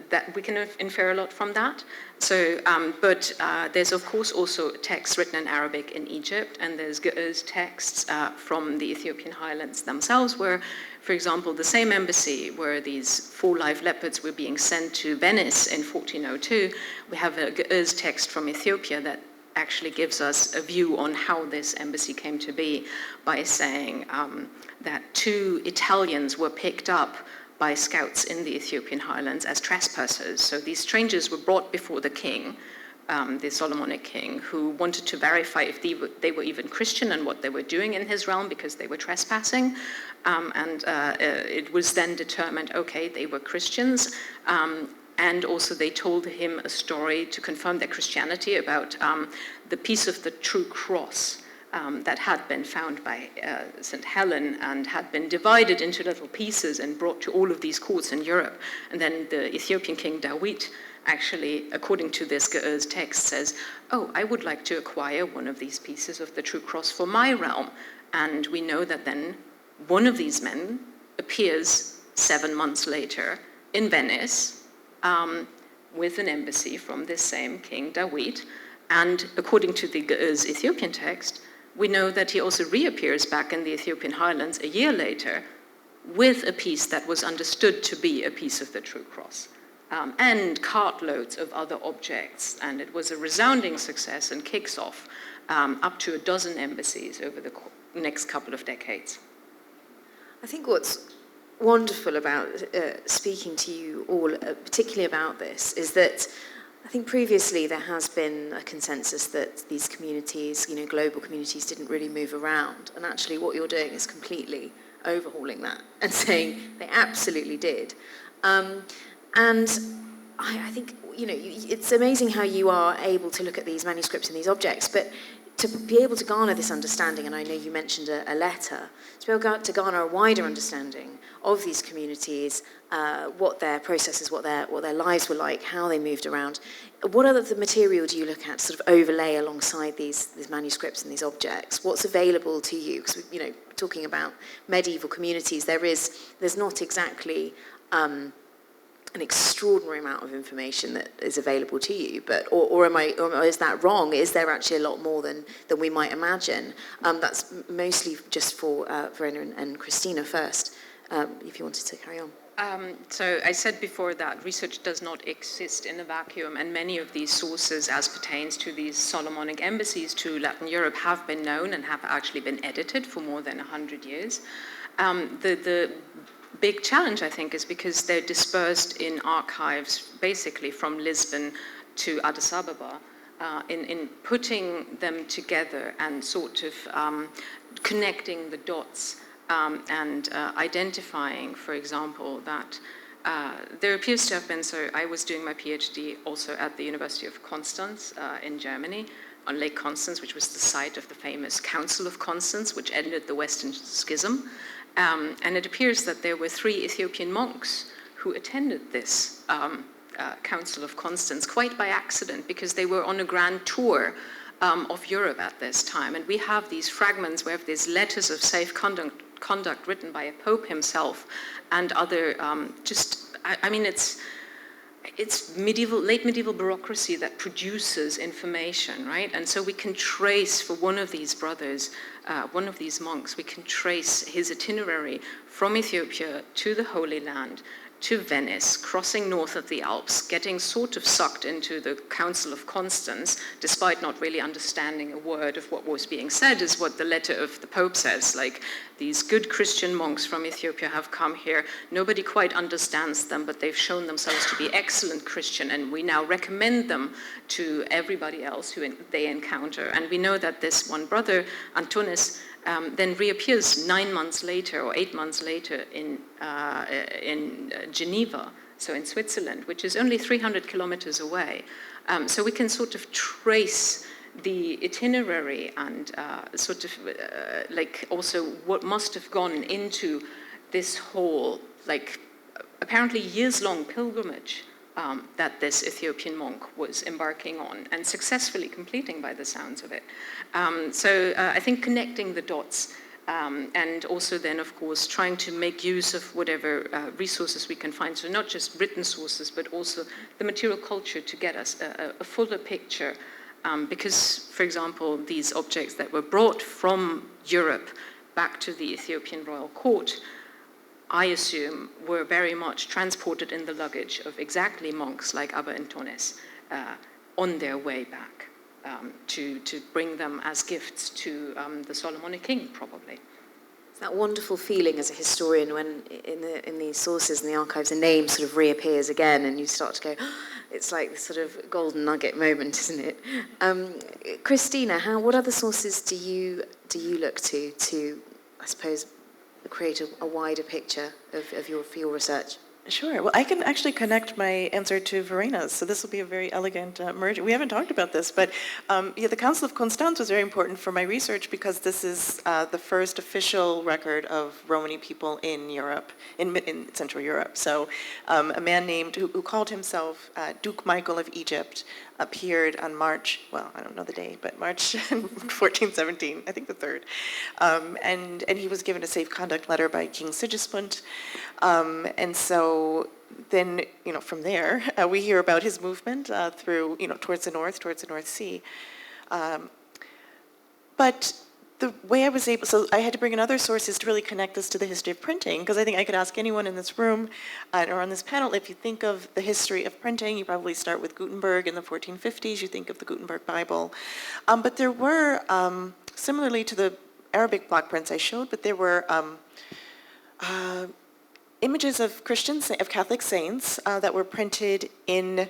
C: That we can infer a lot from that. So, but there's of course also texts written in Arabic in Egypt, and there's Ge'ez texts from the Ethiopian highlands themselves, where, for example, the same embassy where these 4 live leopards were being sent to Venice in 1402, we have a Ge'ez text from Ethiopia that actually gives us a view on how this embassy came to be by saying that 2 Italians were picked up by scouts in the Ethiopian highlands as trespassers. So these strangers were brought before the king, the Solomonic king, who wanted to verify if they were even Christian and what they were doing in his realm, because they were trespassing. It was then determined, okay, they were Christians. And also they told him a story to confirm their Christianity about the piece of the true cross that had been found by St. Helen and had been divided into little pieces and brought to all of these courts in Europe. And then the Ethiopian king Dawit actually, according to this Ge'ez text, says, oh, I would like to acquire one of these pieces of the true cross for my realm. And we know that then one of these men appears 7 months later in Venice with an embassy from this same King Dawit. And according to the Ge'ez Ethiopian text, we know that he also reappears back in the Ethiopian highlands a year later with a piece that was understood to be a piece of the true cross, and cartloads of other objects. And it was a resounding success and kicks off up to 12 embassies over the next couple of decades.
B: I think what's wonderful about speaking to you all, particularly about this, is that I think previously there has been a consensus that these communities, global communities, didn't really move around. And actually what you're doing is completely overhauling that and saying they absolutely did. And I think, it's amazing how you are able to look at these manuscripts and these objects, but to be able to garner this understanding, and I know you mentioned a letter, to be able to garner a wider understanding of these communities, what their processes, what their lives were like, how they moved around. What other material do you look at to sort of overlay alongside these manuscripts and these objects? What's available to you? Because talking about medieval communities, there's not exactly an extraordinary amount of information that is available to you, but or is that wrong? Is there actually a lot more than we might imagine? That's mostly just for Verena and Kristina first, if you wanted to carry on.
C: So I said before that research does not exist in a vacuum, and many of these sources as pertains to these Solomonic embassies to Latin Europe have been known and have actually been edited for more than 100 years. The big challenge, I think, is because they're dispersed in archives basically from Lisbon to Addis Ababa, in putting them together and sort of connecting the dots and identifying, for example, that there appears to have been, so I was doing my PhD also at the University of Constance in Germany, on Lake Constance, which was the site of the famous Council of Constance, which ended the Western Schism. And it appears that there were 3 Ethiopian monks who attended this Council of Constance quite by accident, because they were on a grand tour of Europe at this time. And we have these fragments, we have these letters of safe conduct written by a pope himself and other, I mean, it's late medieval bureaucracy that produces information, right? And so we can trace for one of these brothers, one of these monks, we can trace his itinerary from Ethiopia to the Holy Land, to Venice, crossing north of the Alps, getting sort of sucked into the Council of Constance, despite not really understanding a word of what was being said, is what the letter of the Pope says, like, these good Christian monks from Ethiopia have come here, nobody quite understands them, but they've shown themselves to be excellent Christian, and we now recommend them to everybody else who they encounter. And we know that this one brother, Antonis, then reappears 9 months later or 8 months later in Geneva, so in Switzerland, which is only 300 kilometers away. So we can sort of trace the itinerary and sort of like also what must have gone into this whole, like, apparently years-long pilgrimage that this Ethiopian monk was embarking on and successfully completing by the sounds of it. So I think connecting the dots and also then, of course, trying to make use of whatever resources we can find. So not just written sources, but also the material culture to get us a fuller picture. Because, for example, these objects that were brought from Europe back to the Ethiopian royal court, I assume, were very much transported in the luggage of exactly monks like Abba Antonis on their way back to bring them as gifts to the Solomonic king, probably.
B: It's that wonderful feeling as a historian when in these sources and the archives a name sort of reappears again and you start to go, it's like this sort of golden nugget moment, isn't it? Kristina, what other sources do you look to, I suppose, create a wider picture for your research?
E: Sure. Well, I can actually connect my answer to Verena's, so this will be a very elegant merger. We haven't talked about this, but the Council of Constance was very important for my research because this is the first official record of Romani people in Europe, in Central Europe. So a man named, who called himself Duke Michael of Egypt, appeared on March, well, I don't know the day, but March 1417, I think the 3rd. And he was given a safe conduct letter by King Sigismund. And so then, from there, we hear about his movement through, towards the North Sea. But the way I was able, so I had to bring in other sources to really connect this to the history of printing, because I think I could ask anyone in this room or on this panel, if you think of the history of printing, you probably start with Gutenberg in the 1450s, you think of the Gutenberg Bible. But there were, similarly to the Arabic block prints I showed, but there were images of Catholic saints that were printed in,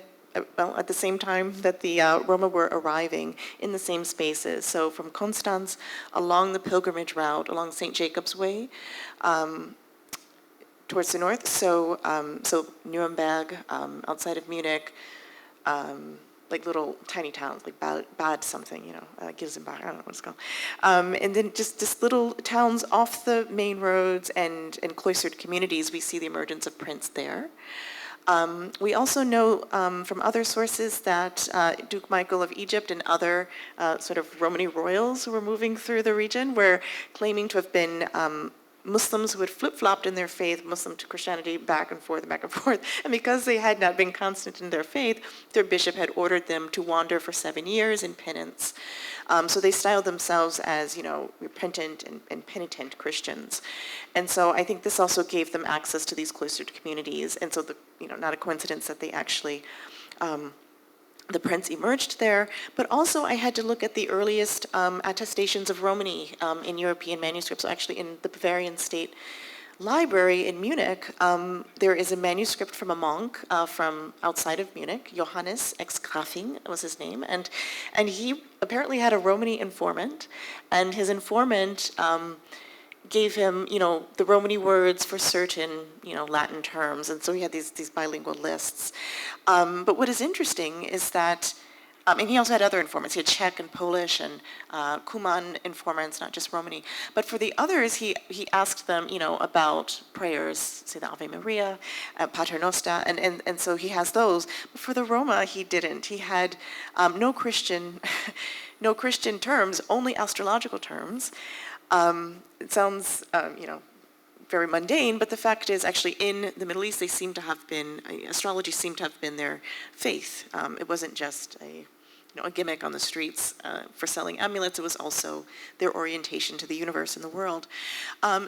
E: at the same time that the Roma were arriving in the same spaces. So from Constance along the pilgrimage route, along St. Jacob's Way, towards the north. So Nuremberg, outside of Munich, like little tiny towns, like Bad something, Gilsenbach, I don't know what it's called. And then just little towns off the main roads and cloistered communities, we see the emergence of prints there. We also know from other sources that Duke Michael of Egypt and other sort of Romani royals who were moving through the region were claiming to have been Muslims who had flip-flopped in their faith, Muslim to Christianity, back and forth, and because they had not been constant in their faith, their bishop had ordered them to wander for 7 years in penance. So they styled themselves as, repentant and penitent Christians. And so I think this also gave them access to these cloistered communities, and so not a coincidence that they actually the prince emerged there, but also I had to look at the earliest attestations of Romany in European manuscripts. Actually, in the Bavarian State Library in Munich, there is a manuscript from a monk from outside of Munich, Johannes ex Grafing was his name, and he apparently had a Romany informant, and his informant gave him, the Romany words for certain, Latin terms, and so he had these bilingual lists. But what is interesting is that, and he also had other informants. He had Czech and Polish and Cuman informants, not just Romany. But for the others, he asked them, about prayers, say the Ave Maria, Pater Noster, and so he has those. But for the Roma, he didn't. He had no Christian terms, only astrological terms. It sounds, very mundane, but the fact is actually in the Middle East, astrology seemed to have been their faith. It wasn't just a gimmick on the streets for selling amulets. It was also their orientation to the universe and the world.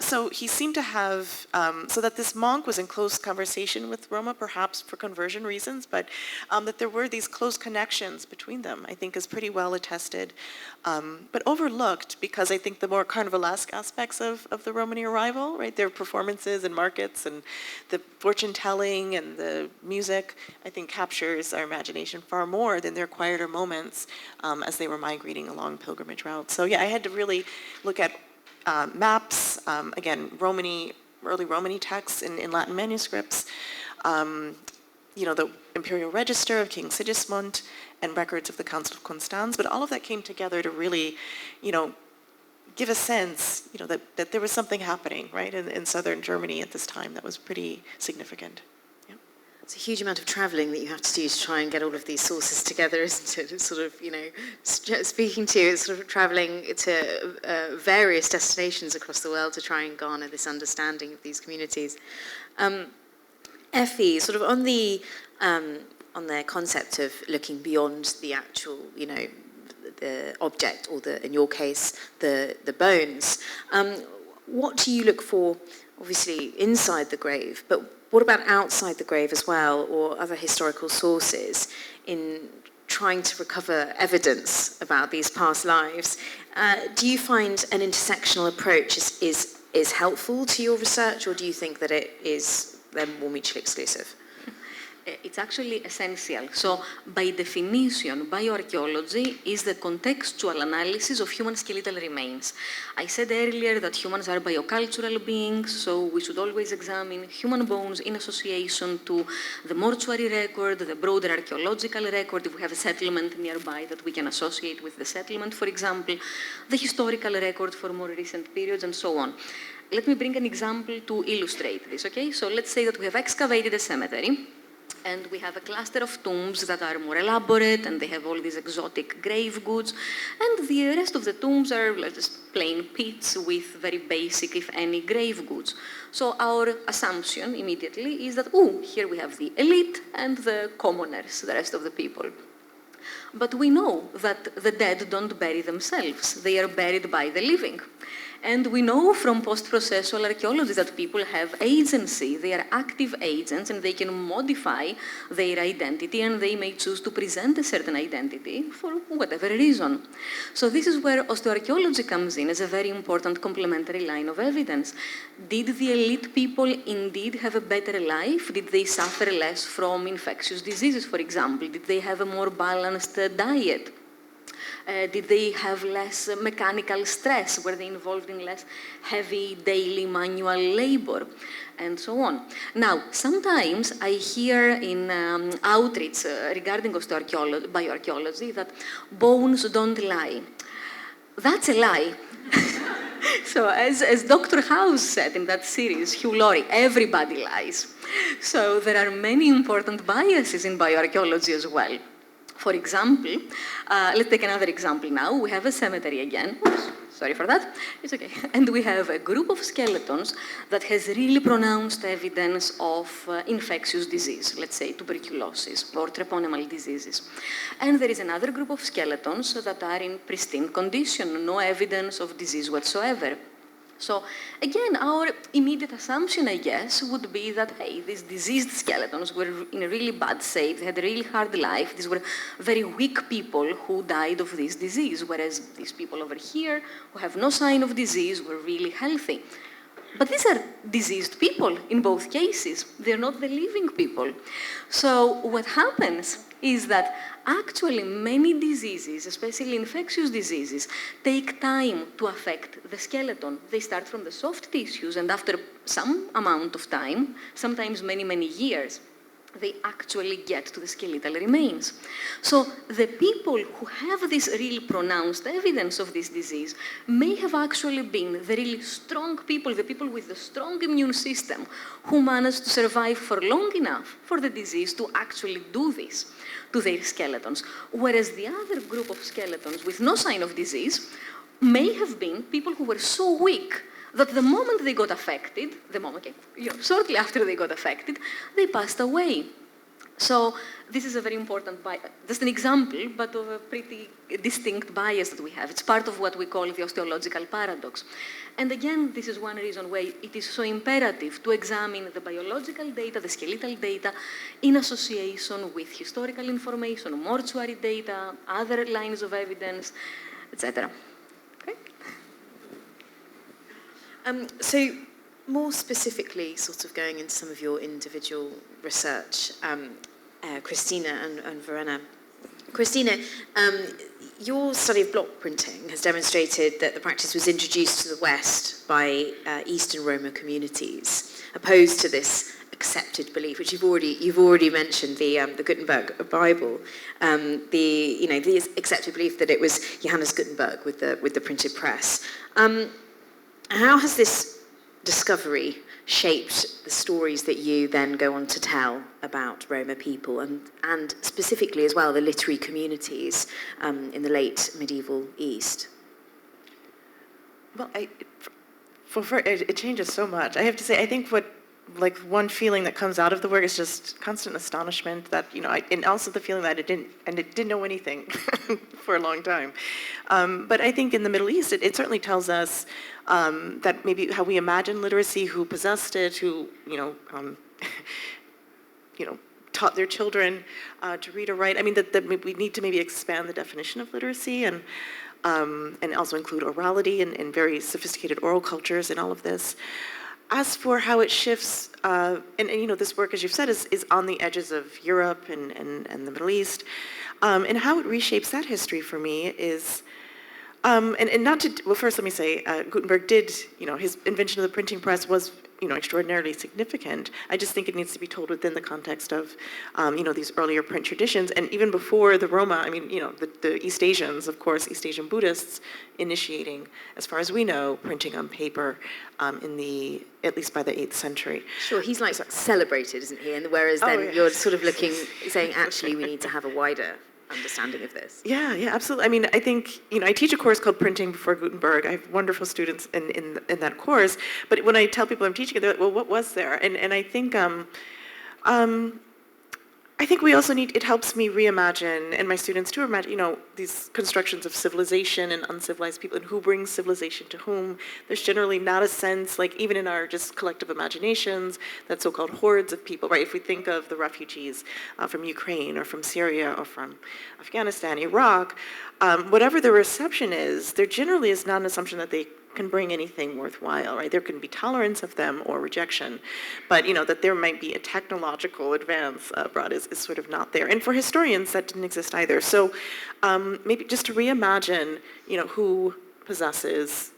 E: So he seemed to have, so that this monk was in close conversation with Roma, perhaps for conversion reasons, but that there were these close connections between them, I think is pretty well attested, but overlooked because I think the more carnivalesque aspects of the Romany arrival, right, their performances and markets and the fortune telling and the music, I think captures our imagination far more than their quieter moments as they were migrating along pilgrimage routes. So yeah, I had to really look at maps, again, early Romany texts in Latin manuscripts, the imperial register of King Sigismund and records of the Council of Constance, but all of that came together to really, give a sense, that there was something happening, right, in southern Germany at this time that was pretty significant.
B: It's a huge amount of travelling that you have to do to try and get all of these sources together, isn't it? It's sort of, speaking to you, it's sort of travelling to various destinations across the world to try and garner this understanding of these communities. Efi, sort of on the concept of looking beyond the actual, the object, or in your case, the bones, what do you look for, obviously, inside the grave, but what about outside the grave as well, or other historical sources, in trying to recover evidence about these past lives? Do you find an intersectional approach is helpful to your research, or do you think that they're more mutually exclusive?
D: It's actually essential. So, by definition, bioarchaeology is the contextual analysis of human skeletal remains. I said earlier that humans are biocultural beings, so we should always examine human bones in association to the mortuary record, the broader archaeological record, if we have a settlement nearby that we can associate with the settlement, for example, the historical record for more recent periods, and so on. Let me bring an example to illustrate this, okay? So, let's say that we have excavated a cemetery, and we have a cluster of tombs that are more elaborate, and they have all these exotic grave goods, and the rest of the tombs are just plain pits with very basic, if any, grave goods. So our assumption immediately is that, here we have the elite and the commoners, the rest of the people. But we know that the dead don't bury themselves. They are buried by the living. And we know from post-processual archaeology that people have agency. They are active agents, and they can modify their identity, and they may choose to present a certain identity for whatever reason. So this is where osteoarchaeology comes in as a very important complementary line of evidence. Did the elite people indeed have a better life? Did they suffer less from infectious diseases, for example? Did they have a more balanced diet? Did they have less mechanical stress? Were they involved in less heavy daily manual labor? And so on. Now, sometimes I hear in outreach regarding bioarchaeology that bones don't lie. That's a lie. So as Dr. House said in that series, Hugh Laurie, everybody lies. So there are many important biases in bioarchaeology as well. For example, let's take another example now. We have a cemetery again. Oops, sorry for that. It's okay. And we have a group of skeletons that has really pronounced evidence of infectious disease, let's say tuberculosis or treponemal diseases. And there is another group of skeletons that are in pristine condition, no evidence of disease whatsoever. So again, our immediate assumption, I guess, would be that, hey, these diseased skeletons were in a really bad shape, they had a really hard life, these were very weak people who died of this disease, whereas these people over here, who have no sign of disease, were really healthy. But these are diseased people in both cases. They're not the living people. So what happens is that actually many diseases, especially infectious diseases, take time to affect the skeleton. They start from the soft tissues, and after some amount of time, sometimes many, many years, they actually get to the skeletal remains. So the people who have this really pronounced evidence of this disease may have actually been the really strong people, the people with the strong immune system who managed to survive for long enough for the disease to actually do this to their skeletons. Whereas the other group of skeletons with no sign of disease may have been people who were so weak that the moment they got affected, shortly after they got affected, they passed away. So this is a very important just an example, but of a pretty distinct bias that we have. It's part of what we call the osteological paradox. And again, this is one reason why it is so imperative to examine the biological data, the skeletal data, in association with historical information, mortuary data, other lines of evidence, etc.
B: So more specifically, sort of going into some of your individual research, Kristina and Verena. Kristina, your study of block printing has demonstrated that the practice was introduced to the West by Eastern Roma communities, opposed to this accepted belief, which you've already mentioned, the Gutenberg Bible, the accepted belief that it was Johannes Gutenberg with the printed press. How has this discovery shaped the stories that you then go on to tell about Roma people and specifically as well the literary communities in the late medieval East?
E: Well, it changes so much. I have to say, I think one feeling that comes out of the work is just constant astonishment that, and also the feeling that it didn't know anything for a long time. But I think in the Middle East, it certainly tells us that maybe how we imagine literacy, who possessed it, who, taught their children to read or write. I mean, that we need to maybe expand the definition of literacy and also include orality and very sophisticated oral cultures in all of this. As for how it shifts, this work, as you've said, is on the edges of Europe and the Middle East, and how it reshapes that history for me is, first let me say, Gutenberg did, his invention of the printing press was, extraordinarily significant. I just think it needs to be told within the context of, these earlier print traditions, and even before the Roma, the East Asians, of course, East Asian Buddhists, initiating, as far as we know, printing on paper at least by the 8th century.
B: Sure, he's celebrated, isn't he? And whereas then you're sort of saying, actually, we need to have a wider understanding of this.
E: Yeah, absolutely. I mean, I think, I teach a course called Printing Before Gutenberg. I have wonderful students in that course. But when I tell people I'm teaching it, they're like, well, what was there? And I think, we also it helps me reimagine, and my students too imagine, these constructions of civilization and uncivilized people, and who brings civilization to whom. There's generally not a sense, even in our just collective imaginations, that so-called hordes of people, right? If we think of the refugees from Ukraine or from Syria or from Afghanistan, Iraq, whatever the reception is, there generally is not an assumption that they can bring anything worthwhile, right? There can be tolerance of them or rejection, but that there might be a technological advance brought is sort of not there. And for historians, that didn't exist either. So maybe just to reimagine, who possesses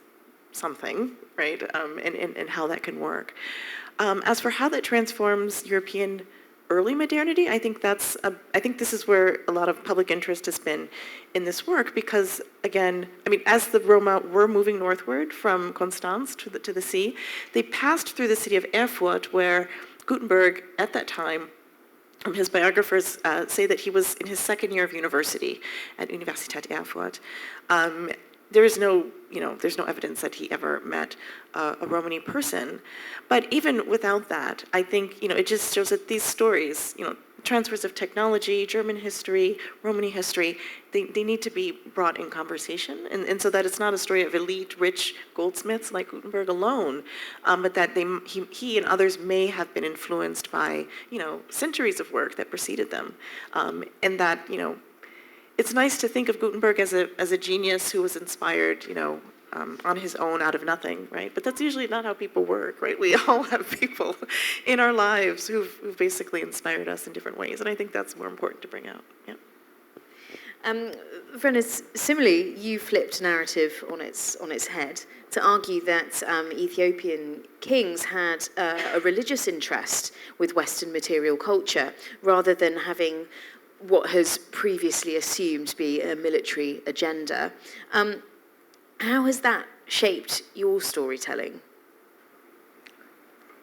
E: something, right? And how that can work. As for how that transforms European early modernity, I think this is where a lot of public interest has been in this work, because again, as the Roma were moving northward from Constance to the sea, they passed through the city of Erfurt, where Gutenberg at that time His biographers say that he was in his second year of university at Universität Erfurt. There's no evidence that he ever met a Romani person. But even without that, I think, it just shows that these stories, transfers of technology, German history, Romani history, they need to be brought in conversation. And so that it's not a story of elite, rich goldsmiths like Gutenberg alone, but that he and others may have been influenced by, centuries of work that preceded them. And that, it's nice to think of Gutenberg as a genius who was inspired, on his own out of nothing, right? But that's usually not how people work, right? We all have people in our lives who've basically inspired us in different ways, and I think that's more important to bring out. Yeah.
B: Verena, similarly, you flipped narrative on its head to argue that Ethiopian kings had a religious interest with Western material culture rather than having what has previously assumed to be a military agenda. How has that shaped your storytelling?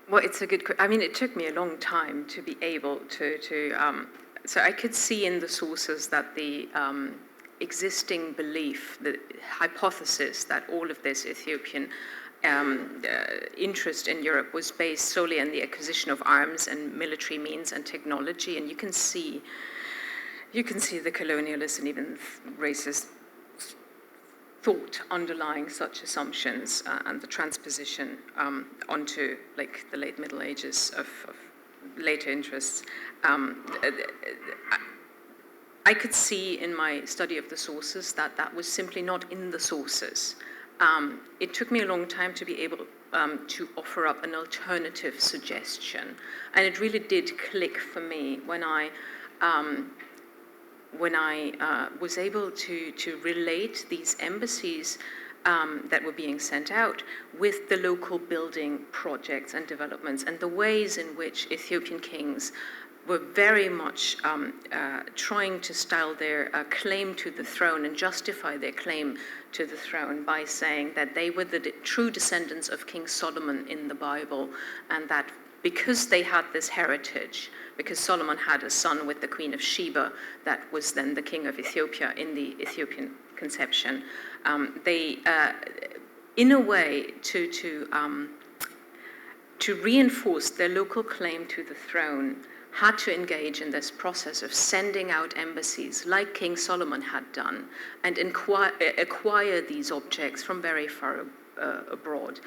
C: Well, it's a good question. I mean, it took me a long time to be able to so I could see in the sources that the existing belief, the hypothesis that all of this Ethiopian interest in Europe was based solely on the acquisition of arms and military means and technology, and you can see the colonialist and even racist thought underlying such assumptions and the transposition onto the late Middle Ages of later interests. I could see in my study of the sources that was simply not in the sources. It took me a long time to be able to offer up an alternative suggestion, and it really did click for me when I was able to relate these embassies that were being sent out with the local building projects and developments and the ways in which Ethiopian kings were very much trying to style their claim to the throne and justify their claim to the throne by saying that they were the true descendants of King Solomon in the Bible, and that because they had this heritage, because Solomon had a son with the Queen of Sheba, that was then the king of Ethiopia in the Ethiopian conception, they, in a way, to reinforce their local claim to the throne, had to engage in this process of sending out embassies like King Solomon had done and acquire these objects from very far abroad,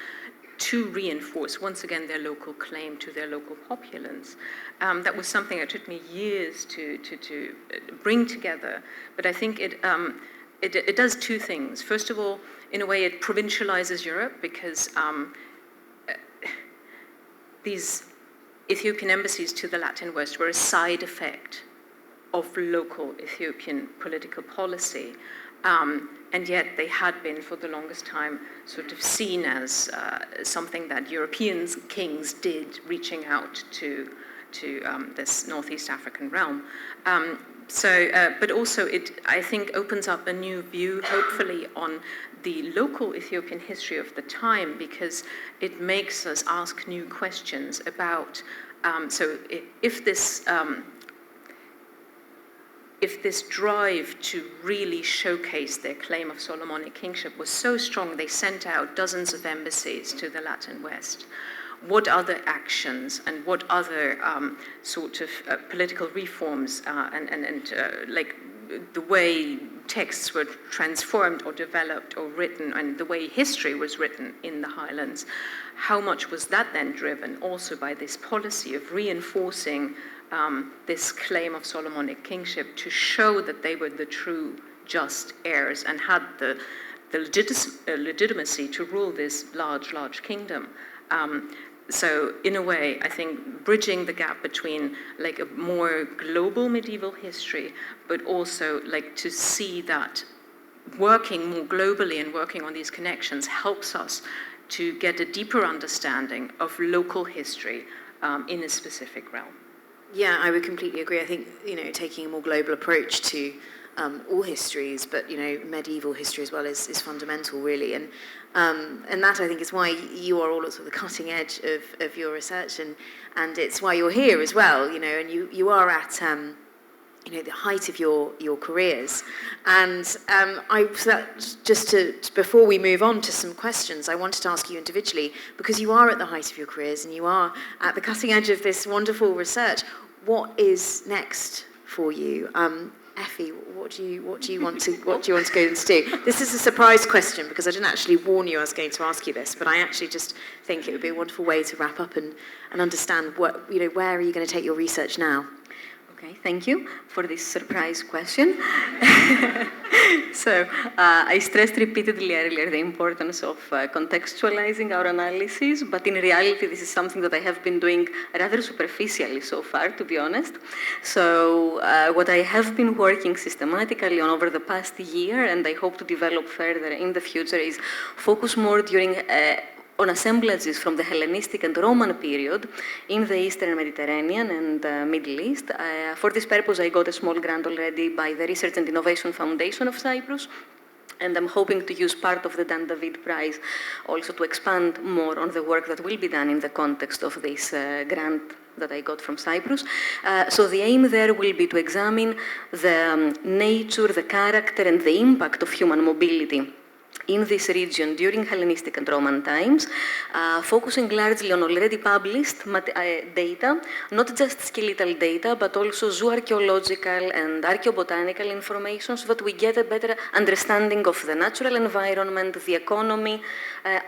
C: to reinforce, once again, their local claim to their local populace. That was something that took me years to bring together, but I think it does two things. First of all, in a way, it provincializes Europe because these Ethiopian embassies to the Latin West were a side effect of local Ethiopian political policy. And yet they had been, for the longest time, sort of seen as something that European kings did, reaching out to this Northeast African realm. But also it, I think, opens up a new view, hopefully, on the local Ethiopian history of the time, because it makes us ask new questions about, so if this drive to really showcase their claim of Solomonic kingship was so strong, they sent out dozens of embassies to the Latin West. What other actions and what other sort of political reforms and the way texts were transformed or developed or written and the way history was written in the Highlands, how much was that then driven also by this policy of reinforcing this claim of Solomonic kingship to show that they were the true just heirs and had the legitimacy to rule this large kingdom. So in a way, I think bridging the gap between a more global medieval history, but also to see that working more globally and working on these connections helps us to get a deeper understanding of local history in a specific realm.
B: Yeah, I would completely agree. I think, taking a more global approach to all histories, but medieval history as well is fundamental, really. And that, I think, is why you are all at sort of the cutting edge of your research, and it's why you're here as well. And you are at the height of your careers. And before we move on to some questions, I wanted to ask you individually, because you are at the height of your careers and you are at the cutting edge of this wonderful research, what is next for you? Efi, what do you want to go and do? This is a surprise question because I didn't actually warn you I was going to ask you this, but I actually just think it would be a wonderful way to wrap up and understand where are you going to take your research now?
D: Okay, thank you for this surprise question. So, I stressed repeatedly earlier the importance of contextualizing our analysis, but in reality this is something that I have been doing rather superficially so far, to be honest. So, what I have been working systematically on over the past year, and I hope to develop further in the future, is focus more on assemblages from the Hellenistic and Roman period in the Eastern Mediterranean and Middle East. For this purpose, I got a small grant already by the Research and Innovation Foundation of Cyprus, and I'm hoping to use part of the Dan David Prize also to expand more on the work that will be done in the context of this grant that I got from Cyprus. So the aim there will be to examine the nature, the character, and the impact of human mobility in this region during Hellenistic and Roman times, focusing largely on already published data, not just skeletal data, but also zooarchaeological and archaeobotanical information, so that we get a better understanding of the natural environment, the economy,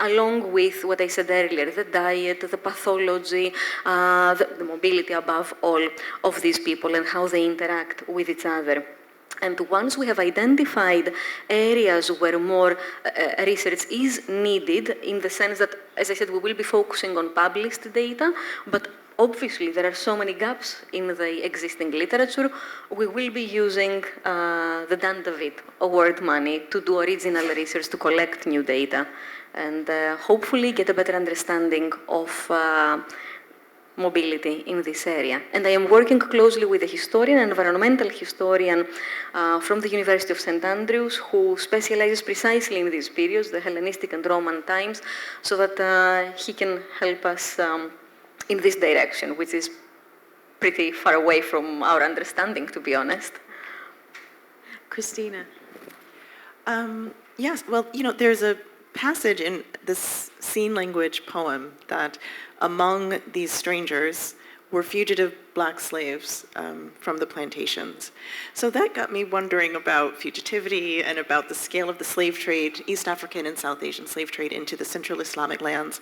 D: along with what I said earlier, the diet, the pathology, the mobility above all of these people and how they interact with each other. And once we have identified areas where more research is needed, in the sense that, as I said, we will be focusing on published data, but obviously there are so many gaps in the existing literature, we will be using the Dan David Award money to do original research, to collect new data, and hopefully get a better understanding of mobility in this area. And I am working closely with a historian, an environmental historian from the University of St. Andrews, who specializes precisely in these periods, the Hellenistic and Roman times, so that he can help us in this direction, which is pretty far away from our understanding, to be honest.
B: Kristina.
E: Yes, well, there's a passage in this scene language poem that among these strangers were fugitive black slaves from the plantations. So that got me wondering about fugitivity and about the scale of the slave trade, East African and South Asian slave trade into the Central Islamic lands.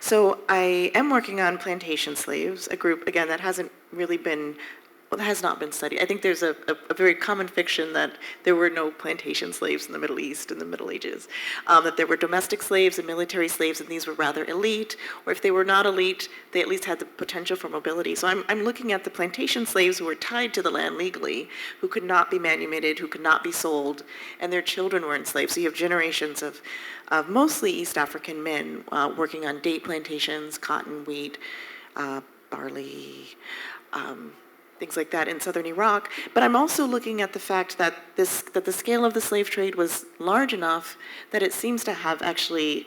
E: So I am working on plantation slaves, a group, again, that hasn't really been that has not been studied. I think there's a very common fiction that there were no plantation slaves in the Middle East in the Middle Ages, that there were domestic slaves and military slaves, and these were rather elite, or if they were not elite, they at least had the potential for mobility. So I'm looking at the plantation slaves who were tied to the land legally, who could not be manumitted, who could not be sold, and their children were enslaved. So you have generations of mostly East African men working on date plantations, cotton, wheat, barley, things like that in southern Iraq. But I'm also looking at the fact that the scale of the slave trade was large enough that it seems to have actually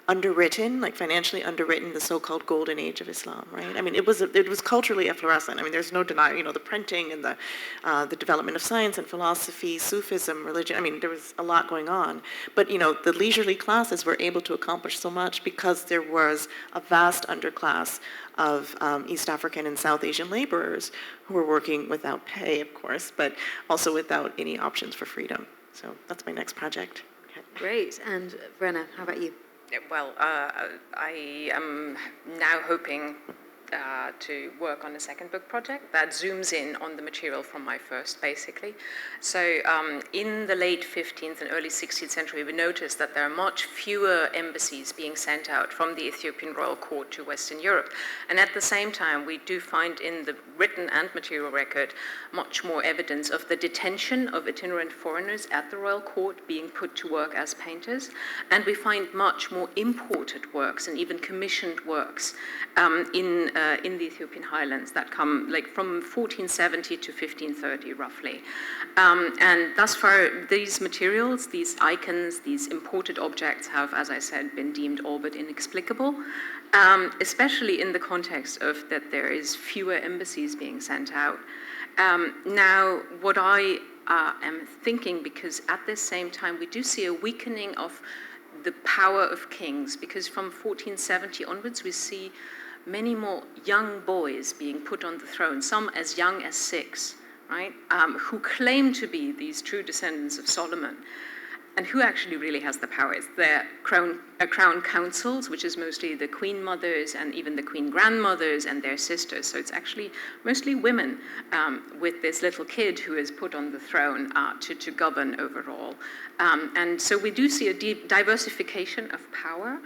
E: underwritten, like financially underwritten, the so-called golden age of Islam, right? I mean, it was culturally efflorescent. I mean, there's no denying, the printing and the development of science and philosophy, Sufism, religion. I mean, there was a lot going on. But, the leisurely classes were able to accomplish so much because there was a vast underclass of East African and South Asian laborers who were working without pay, of course, but also without any options for freedom. So that's my next project. Okay.
B: Great. And Verena, how about you?
C: Well, I am now hoping to work on a second book project that zooms in on the material from my first, basically. So in the late 15th and early 16th century, we noticed that there are much fewer embassies being sent out from the Ethiopian royal court to Western Europe. And at the same time, we do find in the written and material record much more evidence of the detention of itinerant foreigners at the royal court being put to work as painters. And we find much more imported works and even commissioned works in in the Ethiopian highlands that come like from 1470 to 1530 roughly. And thus far, these materials, these icons, these imported objects have, as I said, been deemed all but inexplicable, especially in the context of that there is fewer embassies being sent out. Now, what I am thinking, because at the same time we do see a weakening of the power of kings, because from 1470 onwards we see many more young boys being put on the throne, some as young as 6, right, who claim to be these true descendants of Solomon. And who actually really has the power? It's their crown councils, which is mostly the queen mothers and even the queen grandmothers and their sisters. So it's actually mostly women with this little kid who is put on the throne to govern overall. And so we do see a deep diversification of power.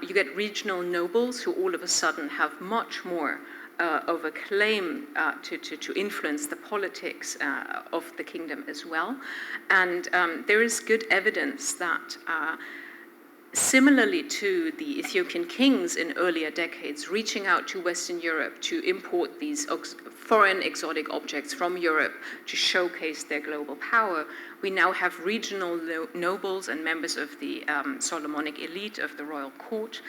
C: You get regional nobles who all of a sudden have much more of a claim to influence the politics of the kingdom as well. And there is good evidence that similarly to the Ethiopian kings in earlier decades reaching out to Western Europe to import these foreign exotic objects from Europe to showcase their global power, we now have regional nobles and members of the Solomonic elite of the royal court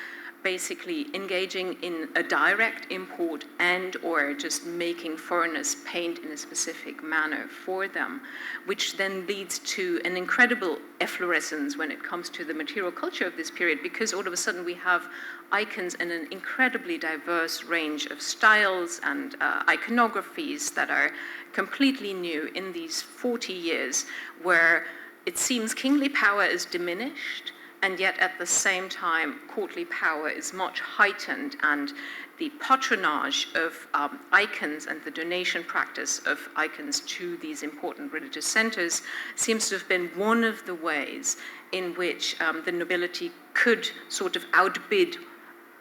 C: basically engaging in a direct import and or just making foreigners paint in a specific manner for them, which then leads to an incredible efflorescence when it comes to the material culture of this period, because all of a sudden we have icons in an incredibly diverse range of styles and iconographies that are completely new in these 40 years, where it seems kingly power is diminished, and yet at the same time, courtly power is much heightened, and the patronage of icons and the donation practice of icons to these important religious centers seems to have been one of the ways in which the nobility could sort of outbid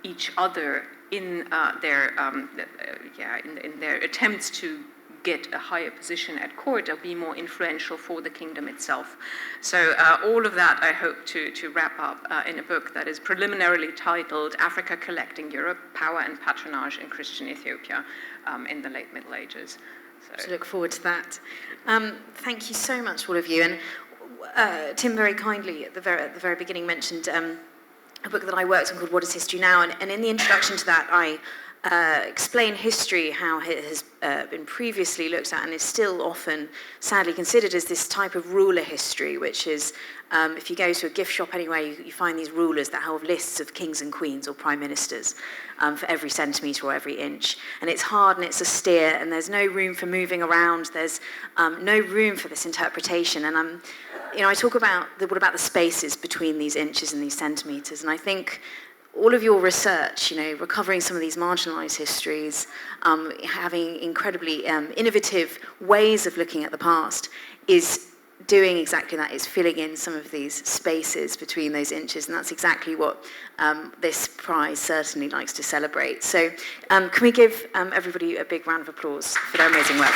C: each other in their attempts to get a higher position at court or be more influential for the kingdom itself. So all of that I hope to wrap up in a book that is preliminarily titled Africa Collecting Europe, Power and Patronage in Christian Ethiopia in the late Middle Ages.
B: So look forward to that. Thank you so much, all of you. And Tim very kindly at the very beginning mentioned a book that I worked on called What is History Now? And in the introduction to that, I explain history, how it has been previously looked at and is still often sadly considered as this type of ruler history, which is, if you go to a gift shop anywhere, you find these rulers that have lists of kings and queens or prime ministers for every centimetre or every inch. And it's hard and it's austere and there's no room for moving around, there's no room for this interpretation. And I talk about what about the spaces between these inches and these centimetres, and I think all of your research, recovering some of these marginalised histories, having incredibly innovative ways of looking at the past, is doing exactly that. It's filling in some of these spaces between those inches, and that's exactly what this prize certainly likes to celebrate. So can we give everybody a big round of applause for their amazing work?